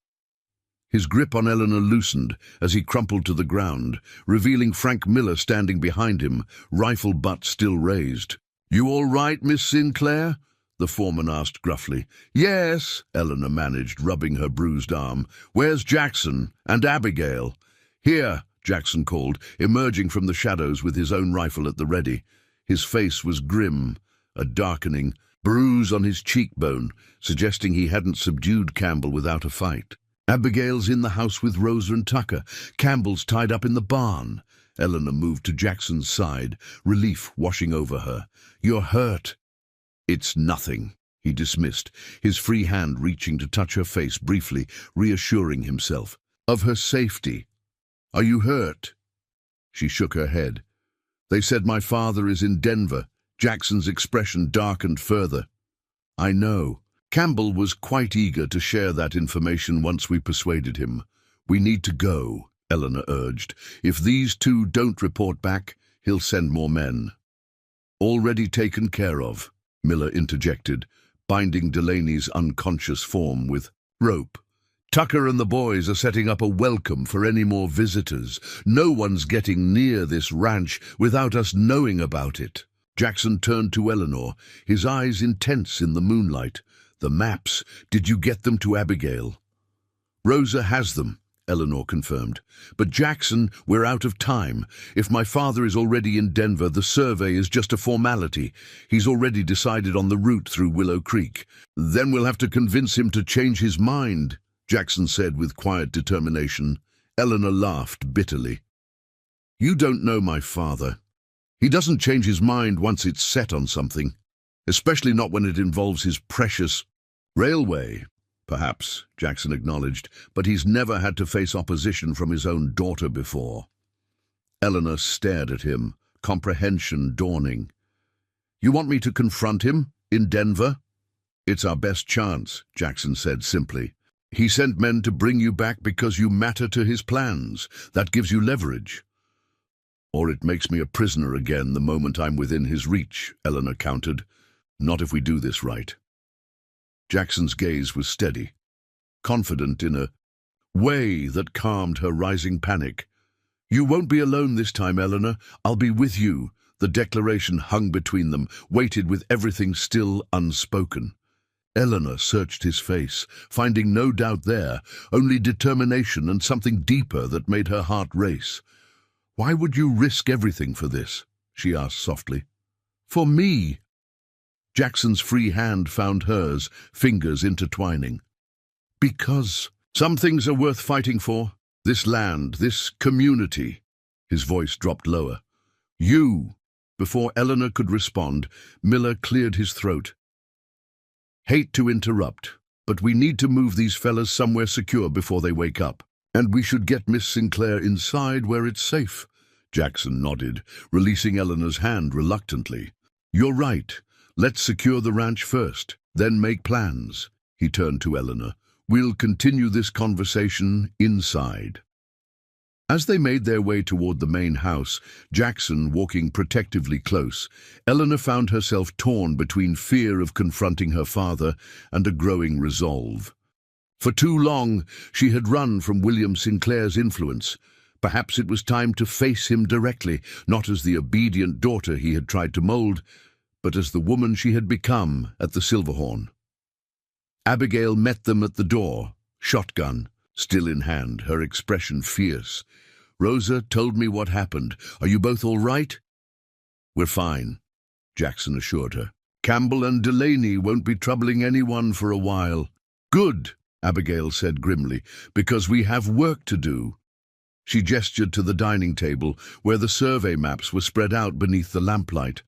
His grip on Eleanor loosened as he crumpled to the ground, revealing Frank Miller standing behind him, rifle butt still raised. "You all right, Miss Sinclair?" the foreman asked gruffly. "Yes," Eleanor managed, rubbing her bruised arm. "Where's Jackson and Abigail?" "Here," Jackson called, emerging from the shadows with his own rifle at the ready. His face was grim, a darkening bruise on his cheekbone, suggesting he hadn't subdued Campbell without a fight. "Abigail's in the house with Rosa and Tucker. Campbell's tied up in the barn." Eleanor moved to Jackson's side, relief washing over her. "You're hurt." "It's nothing," he dismissed, his free hand reaching to touch her face briefly, reassuring himself of her safety. "Are you hurt?" She shook her head. "They said my father is in Denver." Jackson's expression darkened further. "I know." Campbell was quite eager to share that information once we persuaded him. "We need to go," Eleanor urged. "If these two don't report back, he'll send more men." "Already taken care of," Miller interjected, binding Delaney's unconscious form with rope. "Tucker and the boys are setting up a welcome for any more visitors. No one's getting near this ranch without us knowing about it." Jackson turned to Eleanor, his eyes intense in the moonlight. "The maps, did you get them to Abigail?" "Rosa has them," Eleanor confirmed. "But Jackson, we're out of time. If my father is already in Denver, the survey is just a formality. He's already decided on the route through Willow Creek. Then we'll have to convince him to change his mind," Jackson said with quiet determination. Eleanor laughed bitterly. "You don't know my father. He doesn't change his mind once it's set on something, especially not when it involves his precious railway." "Perhaps," Jackson acknowledged, "but he's never had to face opposition from his own daughter before." Eleanor stared at him, comprehension dawning. "You want me to confront him in Denver?" "It's our best chance," Jackson said simply. "He sent men to bring you back because you matter to his plans. That gives you leverage." "Or it makes me a prisoner again the moment I'm within his reach," Eleanor countered. "Not if we do this right." Jackson's gaze was steady, confident in a way that calmed her rising panic. "You won't be alone this time, Eleanor. I'll be with you." The declaration hung between them, weighted with everything still unspoken. Eleanor searched his face, finding no doubt there, only determination and something deeper that made her heart race. "Why would you risk everything for this?" she asked softly. "For me." Jackson's free hand found hers, fingers intertwining. "Because some things are worth fighting for. This land, this community." His voice dropped lower. "You." Before Eleanor could respond, Miller cleared his throat. "Hate to interrupt, but we need to move these fellas somewhere secure before they wake up. And we should get Miss Sinclair inside where it's safe." Jackson nodded, releasing Eleanor's hand reluctantly. "You're right. Let's secure the ranch first, then make plans." He turned to Eleanor. "We'll continue this conversation inside." As they made their way toward the main house, Jackson walking protectively close, Eleanor found herself torn between fear of confronting her father and a growing resolve. For too long, she had run from William Sinclair's influence. Perhaps it was time to face him directly, not as the obedient daughter he had tried to mold, but as the woman she had become at the Silverhorn. Abigail met them at the door, shotgun still in hand, her expression fierce. "Rosa told me what happened. Are you both all right?" "We're fine," Jackson assured her. "Campbell and Delaney won't be troubling anyone for a while." "Good," Abigail said grimly, "because we have work to do." She gestured to the dining table, where the survey maps were spread out beneath the lamplight.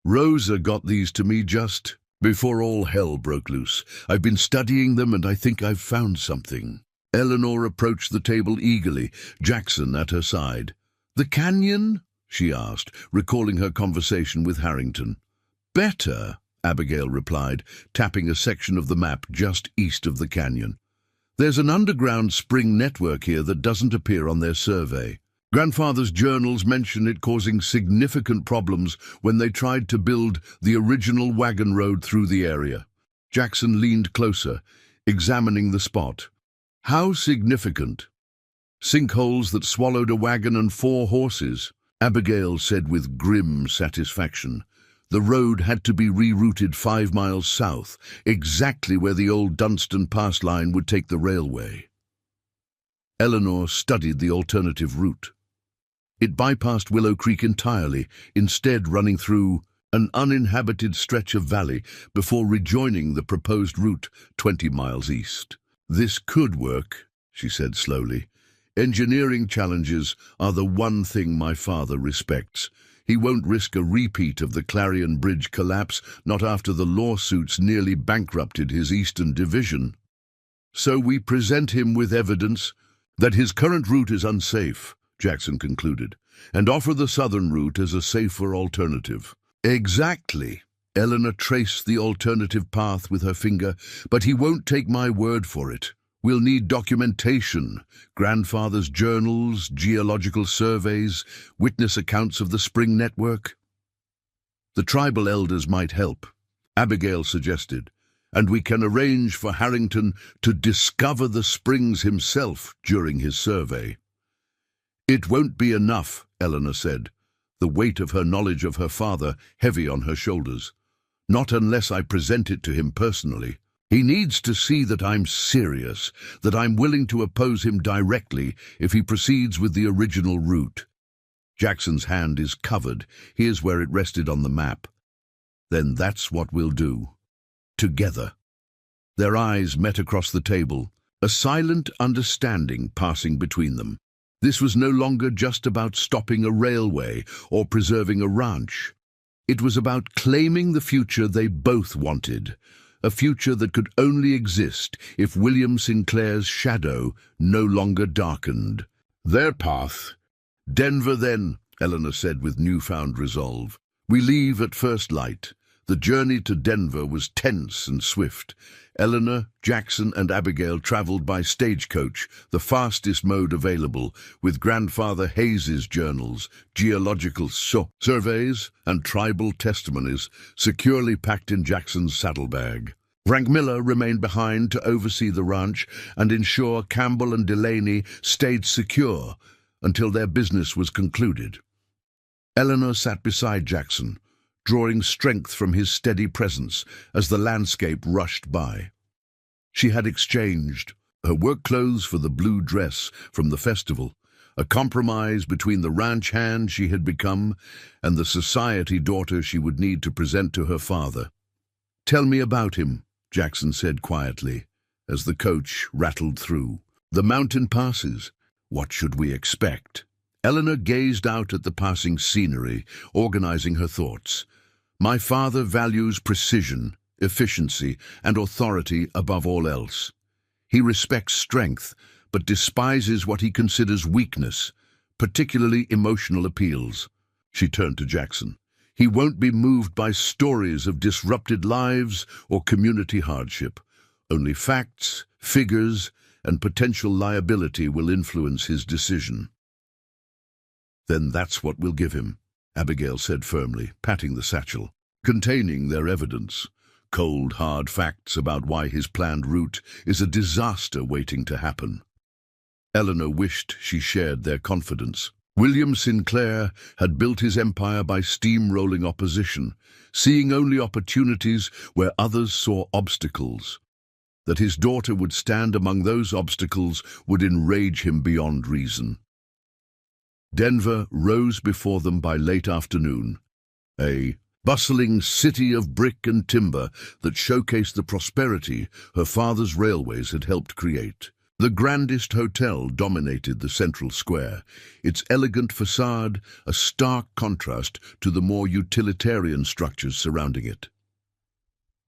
"Rosa got these to me just before all hell broke loose. I've been studying them, and I think I've found something." Eleanor approached the table eagerly, Jackson at her side. "The canyon?" she asked, recalling her conversation with Harrington. "Better," Abigail replied, tapping a section of the map just east of the canyon. "There's an underground spring network here that doesn't appear on their survey. Grandfather's journals mention it causing significant problems when they tried to build the original wagon road through the area." Jackson leaned closer, examining the spot. "How significant?" "Sinkholes that swallowed a wagon and 4 horses," Abigail said with grim satisfaction. "The road had to be rerouted 5 miles south, exactly where the old Dunstan Pass line would take the railway." Eleanor studied the alternative route. It bypassed Willow Creek entirely, instead running through an uninhabited stretch of valley before rejoining the proposed route 20 miles east. "This could work," she said slowly. "Engineering challenges are the one thing my father respects. He won't risk a repeat of the Clarion Bridge collapse, not after the lawsuits nearly bankrupted his Eastern Division. So we present him with evidence that his current route is unsafe," Jackson concluded, "and offer the southern route as a safer alternative." "Exactly." Eleanor traced the alternative path with her finger. "But he won't take my word for it. We'll need documentation, grandfather's journals, geological surveys, witness accounts of the spring network." "The tribal elders might help," Abigail suggested, "and we can arrange for Harrington to discover the springs himself during his survey." "It won't be enough," Eleanor said, the weight of her knowledge of her father heavy on her shoulders. "Not unless I present it to him personally. He needs to see that I'm serious, that I'm willing to oppose him directly if he proceeds with the original route." Jackson's hand is covered. Here's where it rested on the map. "Then that's what we'll do. Together." Their eyes met across the table, a silent understanding passing between them. This was no longer just about stopping a railway or preserving a ranch. It was about claiming the future they both wanted, a future that could only exist if William Sinclair's shadow no longer darkened. Their path. "Denver then," Eleanor said with newfound resolve. "We leave at first light." The journey to Denver was tense and swift. Eleanor, Jackson, and Abigail traveled by stagecoach, the fastest mode available, with Grandfather Hayes's journals, geological surveys, and tribal testimonies securely packed in Jackson's saddlebag. Frank Miller remained behind to oversee the ranch and ensure Campbell and Delaney stayed secure until their business was concluded. Eleanor sat beside Jackson, drawing strength from his steady presence as the landscape rushed by. She had exchanged her work clothes for the blue dress from the festival, a compromise between the ranch hand she had become and the society daughter she would need to present to her father. "Tell me about him," Jackson said quietly, as the coach rattled through. "The mountain passes. What should we expect?" Eleanor gazed out at the passing scenery, organizing her thoughts. "My father values precision, efficiency, and authority above all else. He respects strength, but despises what he considers weakness, particularly emotional appeals." She turned to Jackson. "He won't be moved by stories of disrupted lives or community hardship. Only facts, figures, and potential liability will influence his decision." "Then that's what we'll give him," Abigail said firmly, patting the satchel containing their evidence. Cold, hard facts about why his planned route is a disaster waiting to happen. Eleanor wished she shared their confidence. William Sinclair had built his empire by steamrolling opposition, seeing only opportunities where others saw obstacles. That his daughter would stand among those obstacles would enrage him beyond reason. Denver rose before them by late afternoon, a bustling city of brick and timber that showcased the prosperity her father's railways had helped create. The grandest hotel dominated the central square, its elegant facade a stark contrast to the more utilitarian structures surrounding it.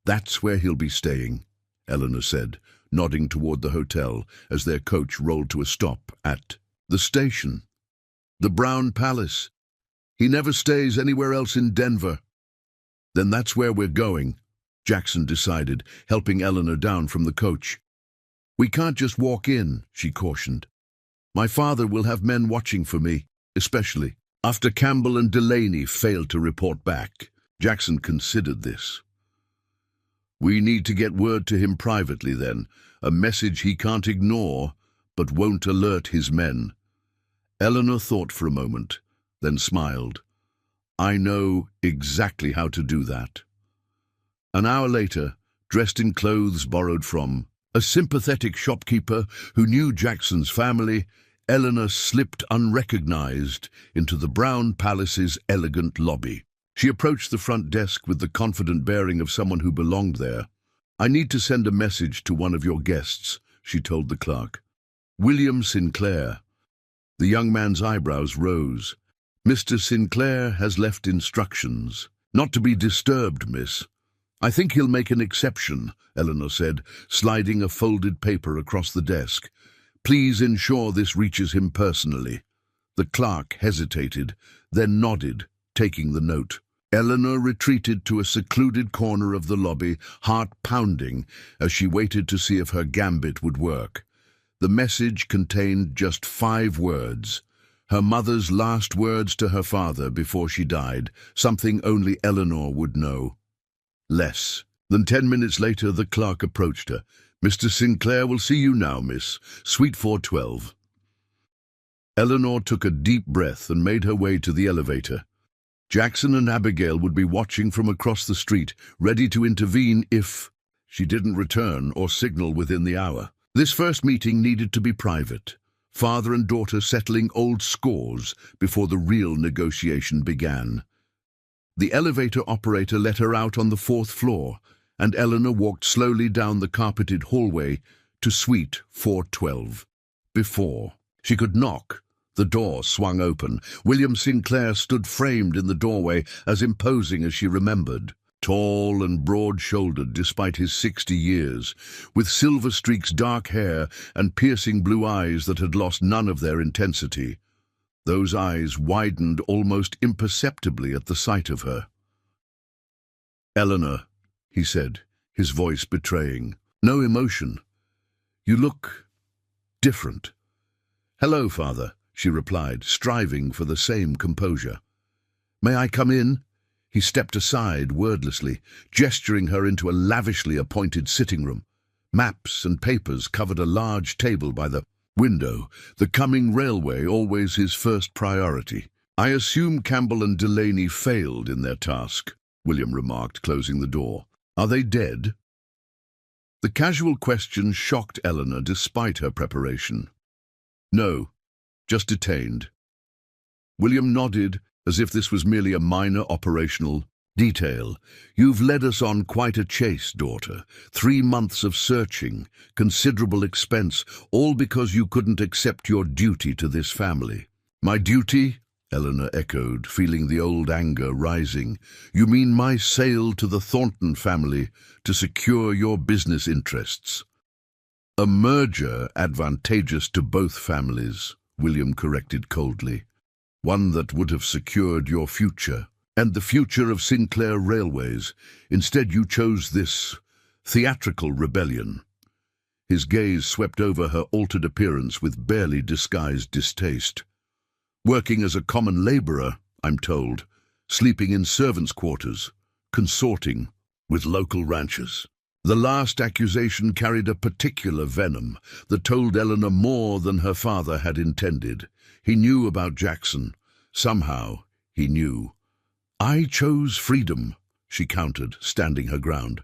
"That's where he'll be staying," Eleanor said, nodding toward the hotel as their coach rolled to a stop at the station. "The Brown Palace. He never stays anywhere else in Denver." "Then that's where we're going," Jackson decided, helping Eleanor down from the coach. "We can't just walk in," she cautioned. "My father will have men watching for me, especially after Campbell and Delaney failed to report back." Jackson considered this. "We need to get word to him privately then, a message he can't ignore but won't alert his men." Eleanor thought for a moment, then smiled. "I know exactly how to do that." An hour later, dressed in clothes borrowed from a sympathetic shopkeeper who knew Jackson's family, Eleanor slipped unrecognized into the Brown Palace's elegant lobby. She approached the front desk with the confident bearing of someone who belonged there. "I need to send a message to one of your guests," she told the clerk. "William Sinclair." The young man's eyebrows rose. "Mr. Sinclair has left instructions. Not to be disturbed, miss." "I think he'll make an exception," Eleanor said, sliding a folded paper across the desk. "Please ensure this reaches him personally." The clerk hesitated, then nodded, taking the note. Eleanor retreated to a secluded corner of the lobby, heart pounding, as she waited to see if her gambit would work. The message contained just 5 words. Her mother's last words to her father before she died, something only Eleanor would know. Less than 10 minutes later, the clerk approached her. "Mr. Sinclair will see you now, miss. Suite 412. Eleanor took a deep breath and made her way to the elevator. Jackson and Abigail would be watching from across the street, ready to intervene if she didn't return or signal within the hour. This first meeting needed to be private, father and daughter settling old scores before the real negotiation began. The elevator operator let her out on the 4th floor, and Eleanor walked slowly down the carpeted hallway to Suite 412. Before she could knock, the door swung open. William Sinclair stood framed in the doorway, as imposing as she remembered. Tall and broad-shouldered despite his 60 years, with silver streaks dark hair and piercing blue eyes that had lost none of their intensity. Those eyes widened almost imperceptibly at the sight of her. "Eleanor," he said, his voice betraying no emotion. "You look different." "Hello, Father," she replied, striving for the same composure. "May I come in?" He stepped aside wordlessly, gesturing her into a lavishly appointed sitting room. Maps and papers covered a large table by the window, the coming railway always his first priority. "I assume Campbell and Delaney failed in their task," William remarked, closing the door. "Are they dead?" The casual question shocked Eleanor despite her preparation. "No, just detained." William nodded, as if this was merely a minor operational detail. "You've led us on quite a chase, daughter. 3 months of searching, considerable expense, all because you couldn't accept your duty to this family." "My duty?" Eleanor echoed, feeling the old anger rising. "You mean my sale to the Thornton family to secure your business interests?" "A merger advantageous to both families," William corrected coldly. "One that would have secured your future and the future of Sinclair Railways. Instead, you chose this theatrical rebellion." His gaze swept over her altered appearance with barely disguised distaste. "Working as a common laborer, I'm told, sleeping in servants' quarters, consorting with local ranchers. The last accusation carried a particular venom that told Eleanor more than her father had intended. He knew about Jackson. Somehow, he knew. "I chose freedom," she countered, standing her ground.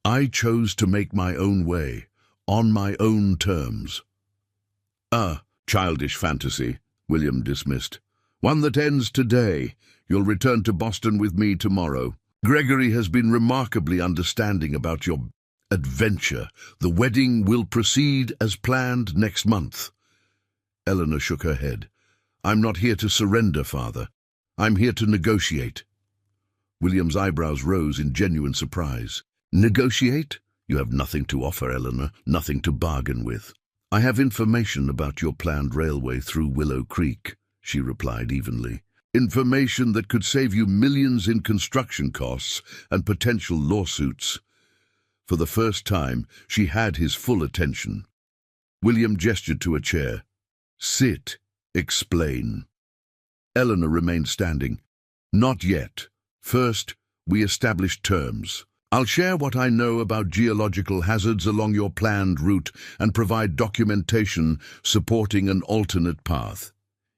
"I chose to make my own way, on my own terms." Childish fantasy," William dismissed. "One that ends today. You'll return to Boston with me tomorrow. Gregory has been remarkably understanding about your adventure. The wedding will proceed as planned next month." Eleanor shook her head. "I'm not here to surrender, Father. I'm here to negotiate." William's eyebrows rose in genuine surprise. "Negotiate? You have nothing to offer, Eleanor, nothing to bargain with." "I have information about your planned railway through Willow Creek," she replied evenly. "Information that could save you millions in construction costs and potential lawsuits." For the first time, she had his full attention. William gestured to a chair. "Sit. Explain." Eleanor remained standing. "Not yet. First, we establish terms. I'll share what I know about geological hazards along your planned route and provide documentation supporting an alternate path.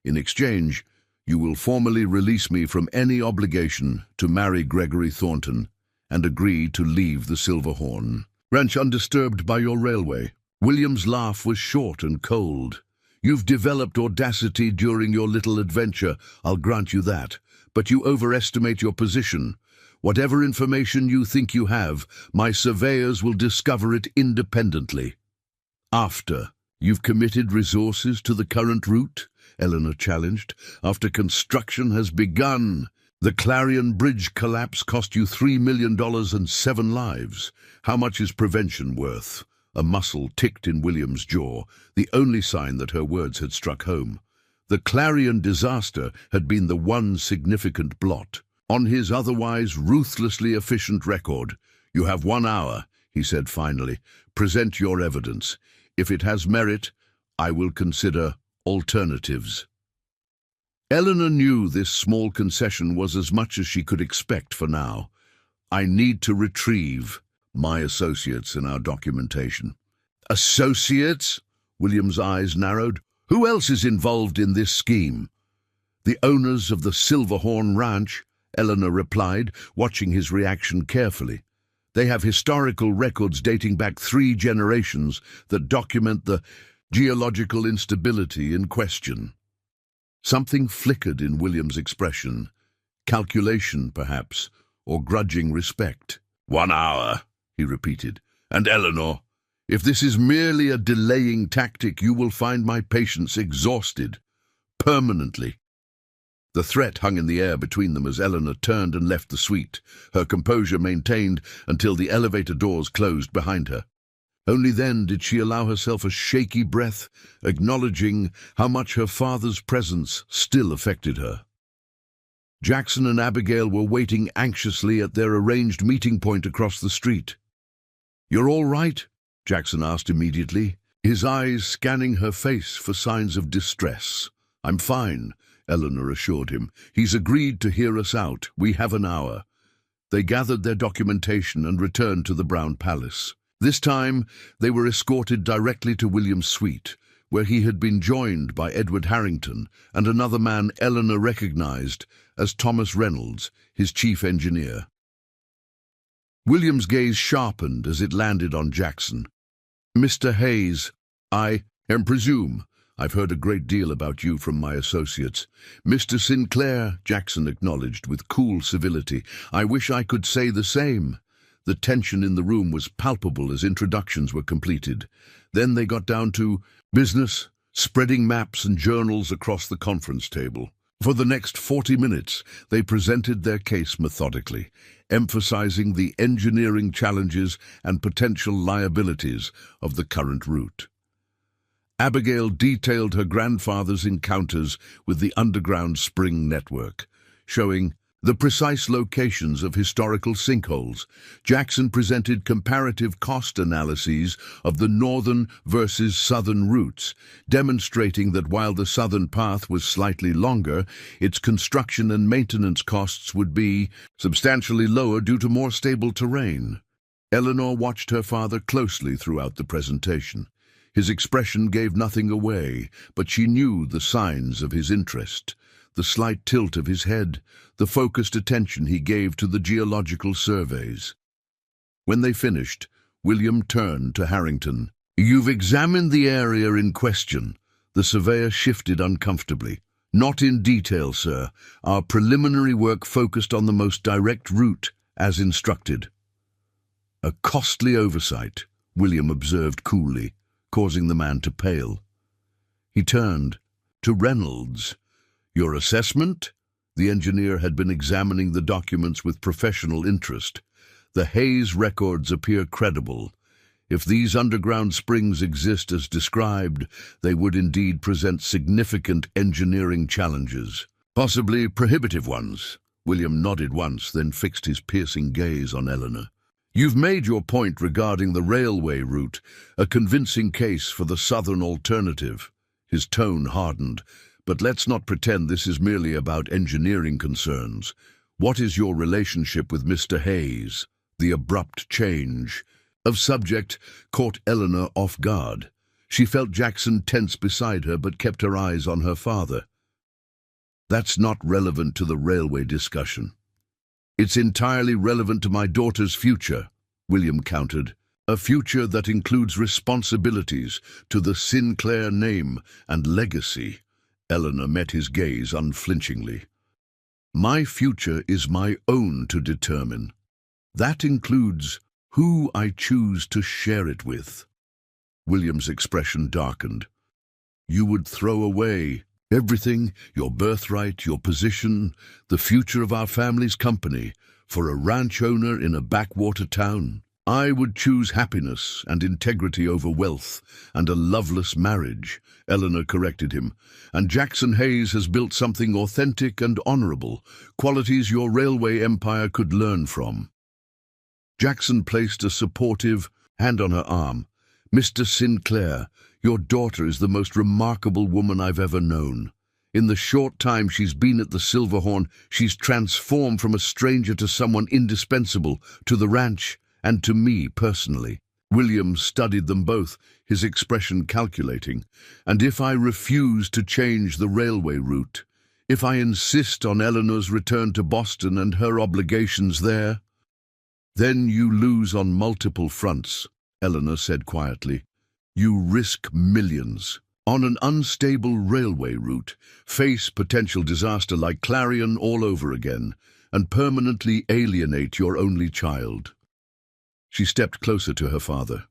In exchange, you will formally release me from any obligation to marry Gregory Thornton and agree to leave the Silverhorn Ranch undisturbed by your railway." William's laugh was short and cold. "You've developed audacity during your little adventure, I'll grant you that, but you overestimate your position. Whatever information you think you have, my surveyors will discover it independently." "After you've committed resources to the current route?" Eleanor challenged. "After construction has begun? The Clarion Bridge collapse cost you $3 million and 7 lives. How much is prevention worth?" A muscle ticked in William's jaw, the only sign that her words had struck home. The Clarion disaster had been the one significant blot on his otherwise ruthlessly efficient record. "You have 1 hour," he said finally. "Present your evidence. If it has merit, I will consider alternatives." Eleanor knew this small concession was as much as she could expect for now. "I need to retrieve my associates in our documentation." "Associates?" William's eyes narrowed. "Who else is involved in this scheme?" "The owners of the Silverhorn Ranch," Eleanor replied, watching his reaction carefully. "They have historical records dating back 3 generations that document the geological instability in question." Something flickered in William's expression. Calculation, perhaps, or grudging respect. "1 hour," he repeated. "And Eleanor, if this is merely a delaying tactic, you will find my patience exhausted. Permanently." The threat hung in the air between them as Eleanor turned and left the suite, her composure maintained until the elevator doors closed behind her. Only then did she allow herself a shaky breath, acknowledging how much her father's presence still affected her. Jackson and Abigail were waiting anxiously at their arranged meeting point across the street. "You're all right?" Jackson asked immediately, his eyes scanning her face for signs of distress. "I'm fine," Eleanor assured him. "He's agreed to hear us out. We have an hour." They gathered their documentation and returned to the Brown Palace. This time, they were escorted directly to William's suite, where he had been joined by Edward Harrington and another man Eleanor recognized as Thomas Reynolds, his chief engineer. William's gaze sharpened as it landed on Jackson. "Mr. Hayes, I presume I've heard a great deal about you from my associates." "Mr. Sinclair," Jackson acknowledged with cool civility. "I wish I could say the same." The tension in the room was palpable as introductions were completed. Then they got down to business, spreading maps and journals across the conference table. For the next 40 minutes, they presented their case methodically, emphasizing the engineering challenges and potential liabilities of the current route. Abigail detailed her grandfather's encounters with the underground spring network, showing The precise locations of historical sinkholes. Jackson presented comparative cost analyses of the northern versus southern routes, demonstrating that while the southern path was slightly longer, its construction and maintenance costs would be substantially lower due to more stable terrain. Eleanor watched her father closely throughout the presentation. His expression gave nothing away, but she knew the signs of his interest. The slight tilt of his head, the focused attention he gave to the geological surveys. When they finished, William turned to Harrington. "You've examined the area in question." The surveyor shifted uncomfortably. "Not in detail, sir. Our preliminary work focused on the most direct route, as instructed." "A costly oversight," William observed coolly, causing the man to pale. He turned to Reynolds. "Your assessment?" The engineer had been examining the documents with professional interest. "The Hayes records appear credible. If these underground springs exist as described, they would indeed present significant engineering challenges. Possibly prohibitive ones." William nodded once, then fixed his piercing gaze on Eleanor. "You've made your point regarding the railway route, a convincing case for the southern alternative." His tone hardened. "But let's not pretend this is merely about engineering concerns. What is your relationship with Mr. Hayes?" The abrupt change of subject caught Eleanor off guard. She felt Jackson tense beside her, but kept her eyes on her father. "That's not relevant to the railway discussion." "It's entirely relevant to my daughter's future," William countered. "A future that includes responsibilities to the Sinclair name and legacy." Eleanor met his gaze unflinchingly. "My future is my own to determine. That includes who I choose to share it with." William's expression darkened. "You would throw away everything, your birthright, your position, the future of our family's company, for a ranch owner in a backwater town? I would choose happiness and integrity over wealth and a loveless marriage," Eleanor corrected him. "And Jackson Hayes has built something authentic and honorable, qualities your railway empire could learn from." Jackson placed a supportive hand on her arm. "Mr. Sinclair, your daughter is the most remarkable woman I've ever known. In the short time she's been at the Silverhorn, she's transformed from a stranger to someone indispensable to the ranch and to me personally." William studied them both, his expression calculating. "And if I refuse to change the railway route, if I insist on Eleanor's return to Boston and her obligations there?" "Then you lose on multiple fronts," Eleanor said quietly. "You risk millions on an unstable railway route, face potential disaster like Clarion all over again, and permanently alienate your only child." She stepped closer to her father.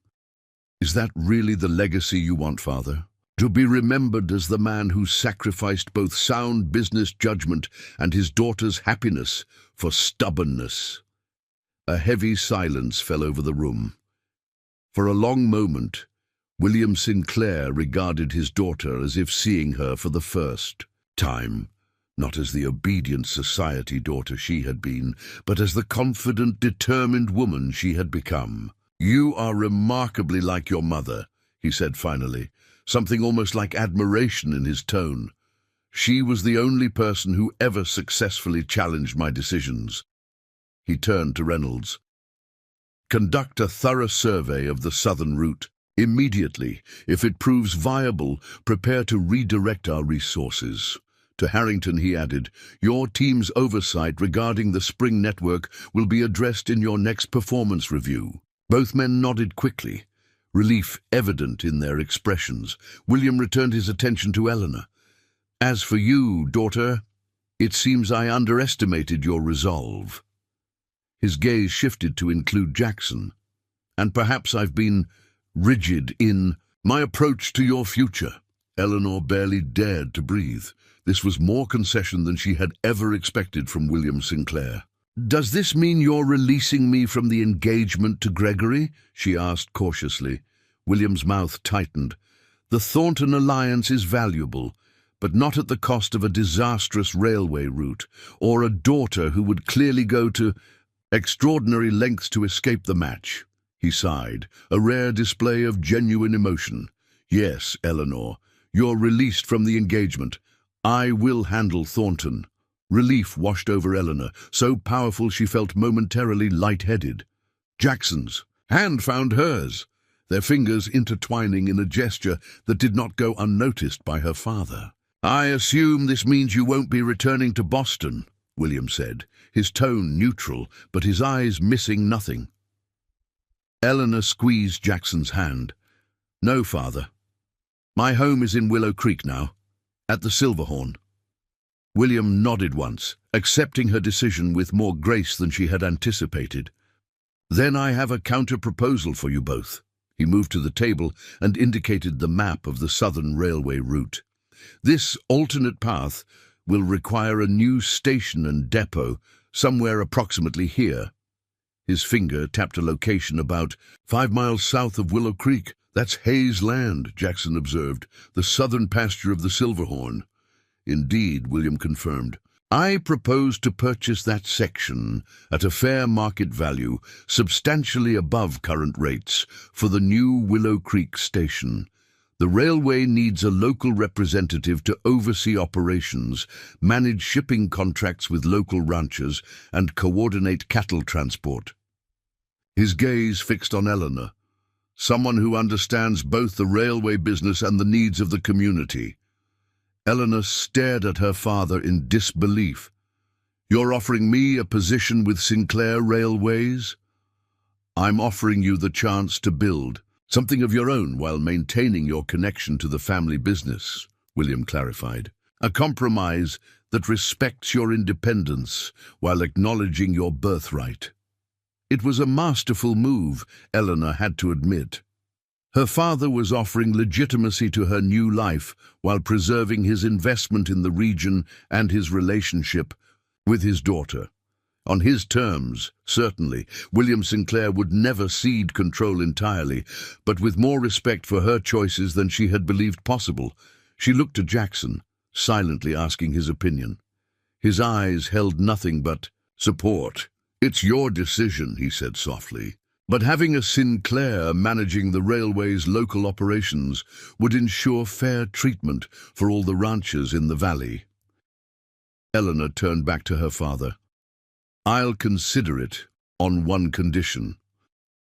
"Is that really the legacy you want, Father? To be remembered as the man who sacrificed both sound business judgment and his daughter's happiness for stubbornness?" A heavy silence fell over the room. For a long moment, William Sinclair regarded his daughter as if seeing her for the first time. Not as the obedient society daughter she had been, but as the confident, determined woman she had become. "You are remarkably like your mother," he said finally, something almost like admiration in his tone. "She was the only person who ever successfully challenged my decisions." He turned to Reynolds. "Conduct a thorough survey of the southern route. Immediately. If it proves viable, prepare to redirect our resources." To Harrington he added, "Your team's oversight regarding the spring network will be addressed in your next performance review." Both men nodded quickly, relief evident in their expressions. William returned his attention to Eleanor. "As for you, daughter, it seems I underestimated your resolve." His gaze shifted to include Jackson. "And perhaps I've been rigid in my approach to your future." Eleanor barely dared to breathe. This was more concession than she had ever expected from William Sinclair. "Does this mean you're releasing me from the engagement to Gregory?" she asked cautiously. William's mouth tightened. "The Thornton alliance is valuable, but not at the cost of a disastrous railway route, or a daughter who would clearly go to extraordinary lengths to escape the match. He sighed, a rare display of genuine emotion. Yes, Eleanor, you're released from the engagement. I will handle Thornton. Relief washed over Eleanor, so powerful she felt momentarily lightheaded. Jackson's hand found hers, their fingers intertwining in a gesture that did not go unnoticed by her father. I assume this means you won't be returning to Boston, William said, his tone neutral, but his eyes missing nothing. Eleanor squeezed Jackson's hand. No, father. My home is in Willow Creek now, at the Silverhorn. William nodded once, accepting her decision with more grace than she had anticipated. Then I have a counter-proposal for you both. He moved to the table and indicated the map of the Southern Railway route. This alternate path will require a new station and depot somewhere approximately here. His finger tapped a location about 5 miles south of Willow Creek. That's Hayes Land, Jackson observed, the southern pasture of the Silverhorn. Indeed, William confirmed. I propose to purchase that section at a fair market value, substantially above current rates, for the new Willow Creek station. The railway needs a local representative to oversee operations, manage shipping contracts with local ranchers, and coordinate cattle transport. His gaze fixed on Eleanor, someone who understands both the railway business and the needs of the community. Eleanor stared at her father in disbelief. You're offering me a position with Sinclair Railways? I'm offering you the chance to build something of your own while maintaining your connection to the family business, William clarified. A compromise that respects your independence while acknowledging your birthright. It was a masterful move, Eleanor had to admit. Her father was offering legitimacy to her new life while preserving his investment in the region and his relationship with his daughter. On his terms, certainly, William Sinclair would never cede control entirely, but with more respect for her choices than she had believed possible. She looked to Jackson, silently asking his opinion. His eyes held nothing but support. It's your decision, he said softly. But having a Sinclair managing the railway's local operations would ensure fair treatment for all the ranchers in the valley. Eleanor turned back to her father. I'll consider it on one condition.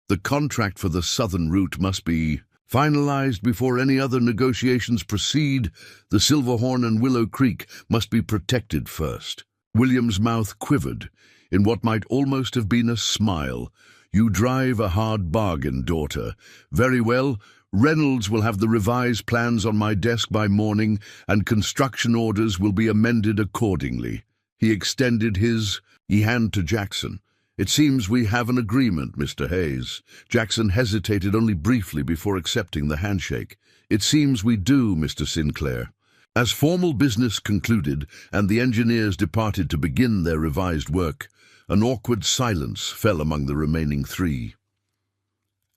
The contract for the southern route must be finalized before any other negotiations proceed. The Silverhorn and Willow Creek must be protected first. William's mouth quivered in what might almost have been a smile. You drive a hard bargain, daughter. Very well. Reynolds will have the revised plans on my desk by morning, and construction orders will be amended accordingly. He extended his hand to Jackson. It seems we have an agreement, Mr. Hayes. Jackson hesitated only briefly before accepting the handshake. It seems we do, Mr. Sinclair. As formal business concluded and the engineers departed to begin their revised work, an awkward silence fell among the remaining three.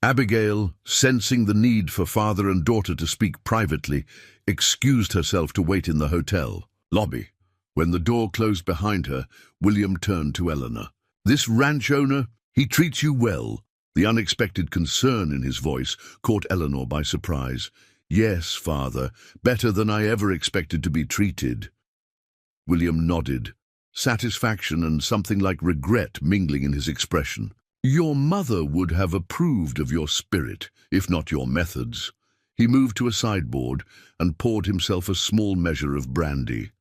Abigail, sensing the need for father and daughter to speak privately, excused herself to wait in the hotel lobby. When the door closed behind her, William turned to Eleanor. This ranch owner, he treats you well. The unexpected concern in his voice caught Eleanor by surprise. Yes, father, better than I ever expected to be treated. William nodded, satisfaction and something like regret mingling in his expression. Your mother would have approved of your spirit, if not your methods. He moved to a sideboard and poured himself a small measure of brandy.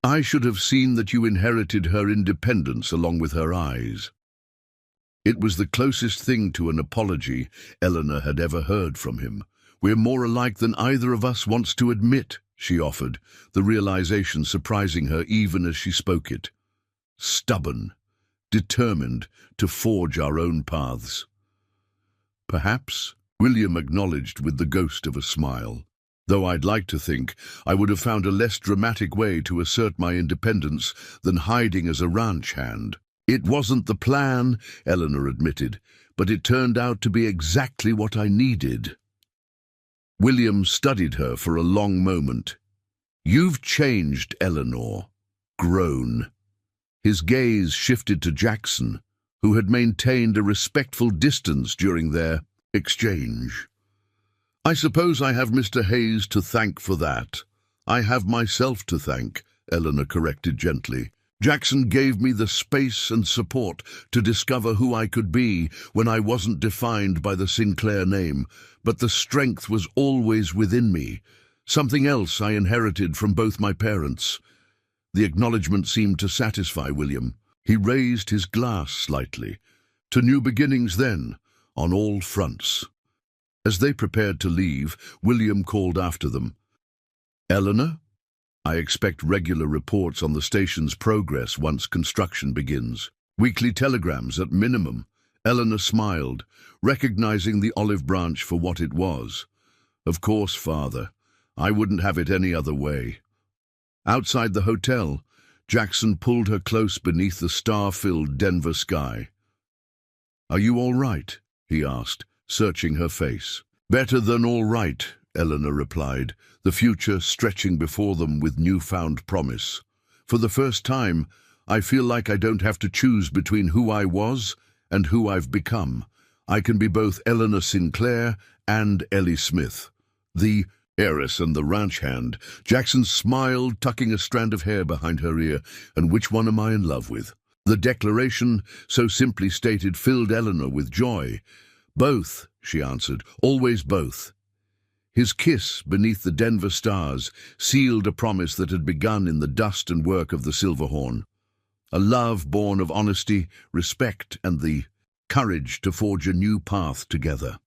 I should have seen that you inherited her independence along with her eyes. It was the closest thing to an apology Eleanor had ever heard from him. We're more alike than either of us wants to admit, she offered, the realization surprising her even as she spoke it. Stubborn, determined to forge our own paths. Perhaps, William acknowledged with the ghost of a smile. Though I'd like to think I would have found a less dramatic way to assert my independence than hiding as a ranch hand. It wasn't the plan, Eleanor admitted, but it turned out to be exactly what I needed. William studied her for a long moment. "You've changed, Eleanor." Groan. His gaze shifted to Jackson, who had maintained a respectful distance during their exchange. "I suppose I have Mr. Hayes to thank for that." "I have myself to thank," Eleanor corrected gently. "Jackson gave me the space and support to discover who I could be when I wasn't defined by the Sinclair name, but the strength was always within me, something else I inherited from both my parents." The acknowledgement seemed to satisfy William. He raised his glass slightly. "To new beginnings then, on all fronts." As they prepared to leave, William called after them. "Eleanor, I expect regular reports on the station's progress once construction begins. Weekly telegrams at minimum." Eleanor smiled, recognizing the olive branch for what it was. "Of course, Father. I wouldn't have it any other way." Outside the hotel, Jackson pulled her close beneath the star-filled Denver sky. "Are you all right?" he asked, searching her face. "Better than all right," Eleanor replied, the future stretching before them with newfound promise. "For the first time, I feel like I don't have to choose between who I was and who I've become. I can be both Eleanor Sinclair and Ellie Smith, the heiress and the ranch hand." Jackson smiled, tucking a strand of hair behind her ear. "And which one am I in love with?" The declaration, so simply stated, filled Eleanor with joy. "Both," she answered, "always both." His kiss beneath the Denver stars sealed a promise that had begun in the dust and work of the Silverhorn. A love born of honesty, respect, and the courage to forge a new path together.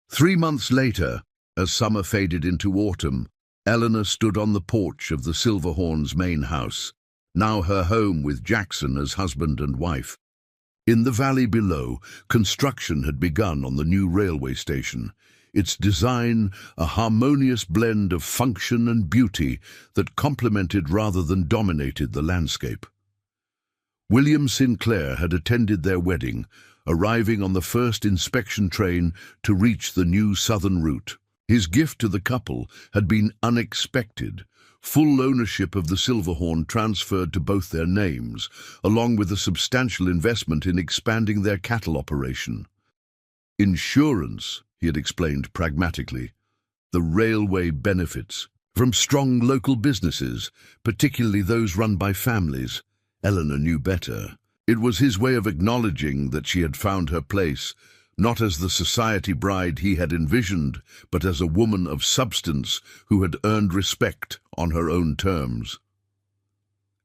3 months later, as summer faded into autumn, Eleanor stood on the porch of the Silverhorn's main house, now her home with Jackson as husband and wife. In the valley below, construction had begun on the new railway station, its design a harmonious blend of function and beauty that complemented rather than dominated the landscape. William Sinclair had attended their wedding, arriving on the first inspection train to reach the new southern route. His gift to the couple had been unexpected. Full ownership of the Silverhorn transferred to both their names, along with a substantial investment in expanding their cattle operation. "Insurance," he had explained pragmatically. "The railway benefits from strong local businesses, particularly those run by families." Eleanor knew better. It was his way of acknowledging that she had found her place, not as the society bride he had envisioned, but as a woman of substance who had earned respect on her own terms.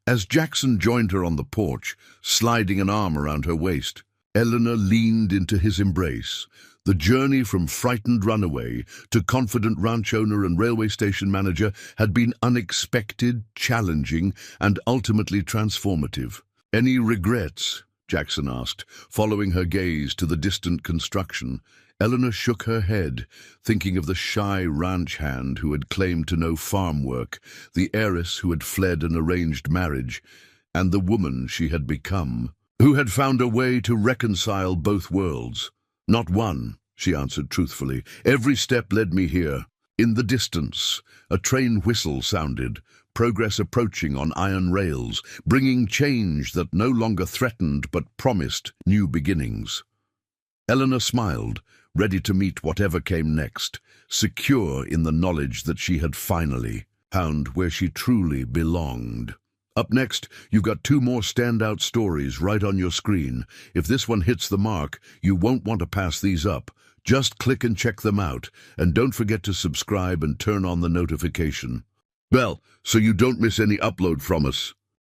As Jackson joined her on the porch, sliding an arm around her waist, Eleanor leaned into his embrace. The journey from frightened runaway to confident ranch owner and railway station manager had been unexpected, challenging, and ultimately transformative. "Any regrets?" Jackson asked, following her gaze to the distant construction. Eleanor shook her head, thinking of the shy ranch hand who had claimed to know farm work, the heiress who had fled an arranged marriage, and the woman she had become, who had found a way to reconcile both worlds. "Not one," she answered truthfully. "Every step led me here." In the distance, a train whistle sounded, progress approaching on iron rails, bringing change that no longer threatened but promised new beginnings. Eleanor smiled, ready to meet whatever came next, secure in the knowledge that she had finally found where she truly belonged. Up next, you've got 2 more standout stories right on your screen. If this one hits the mark, you won't want to pass these up. Just click and check them out, and don't forget to subscribe and turn on the notification bell so you don't miss any upload from us.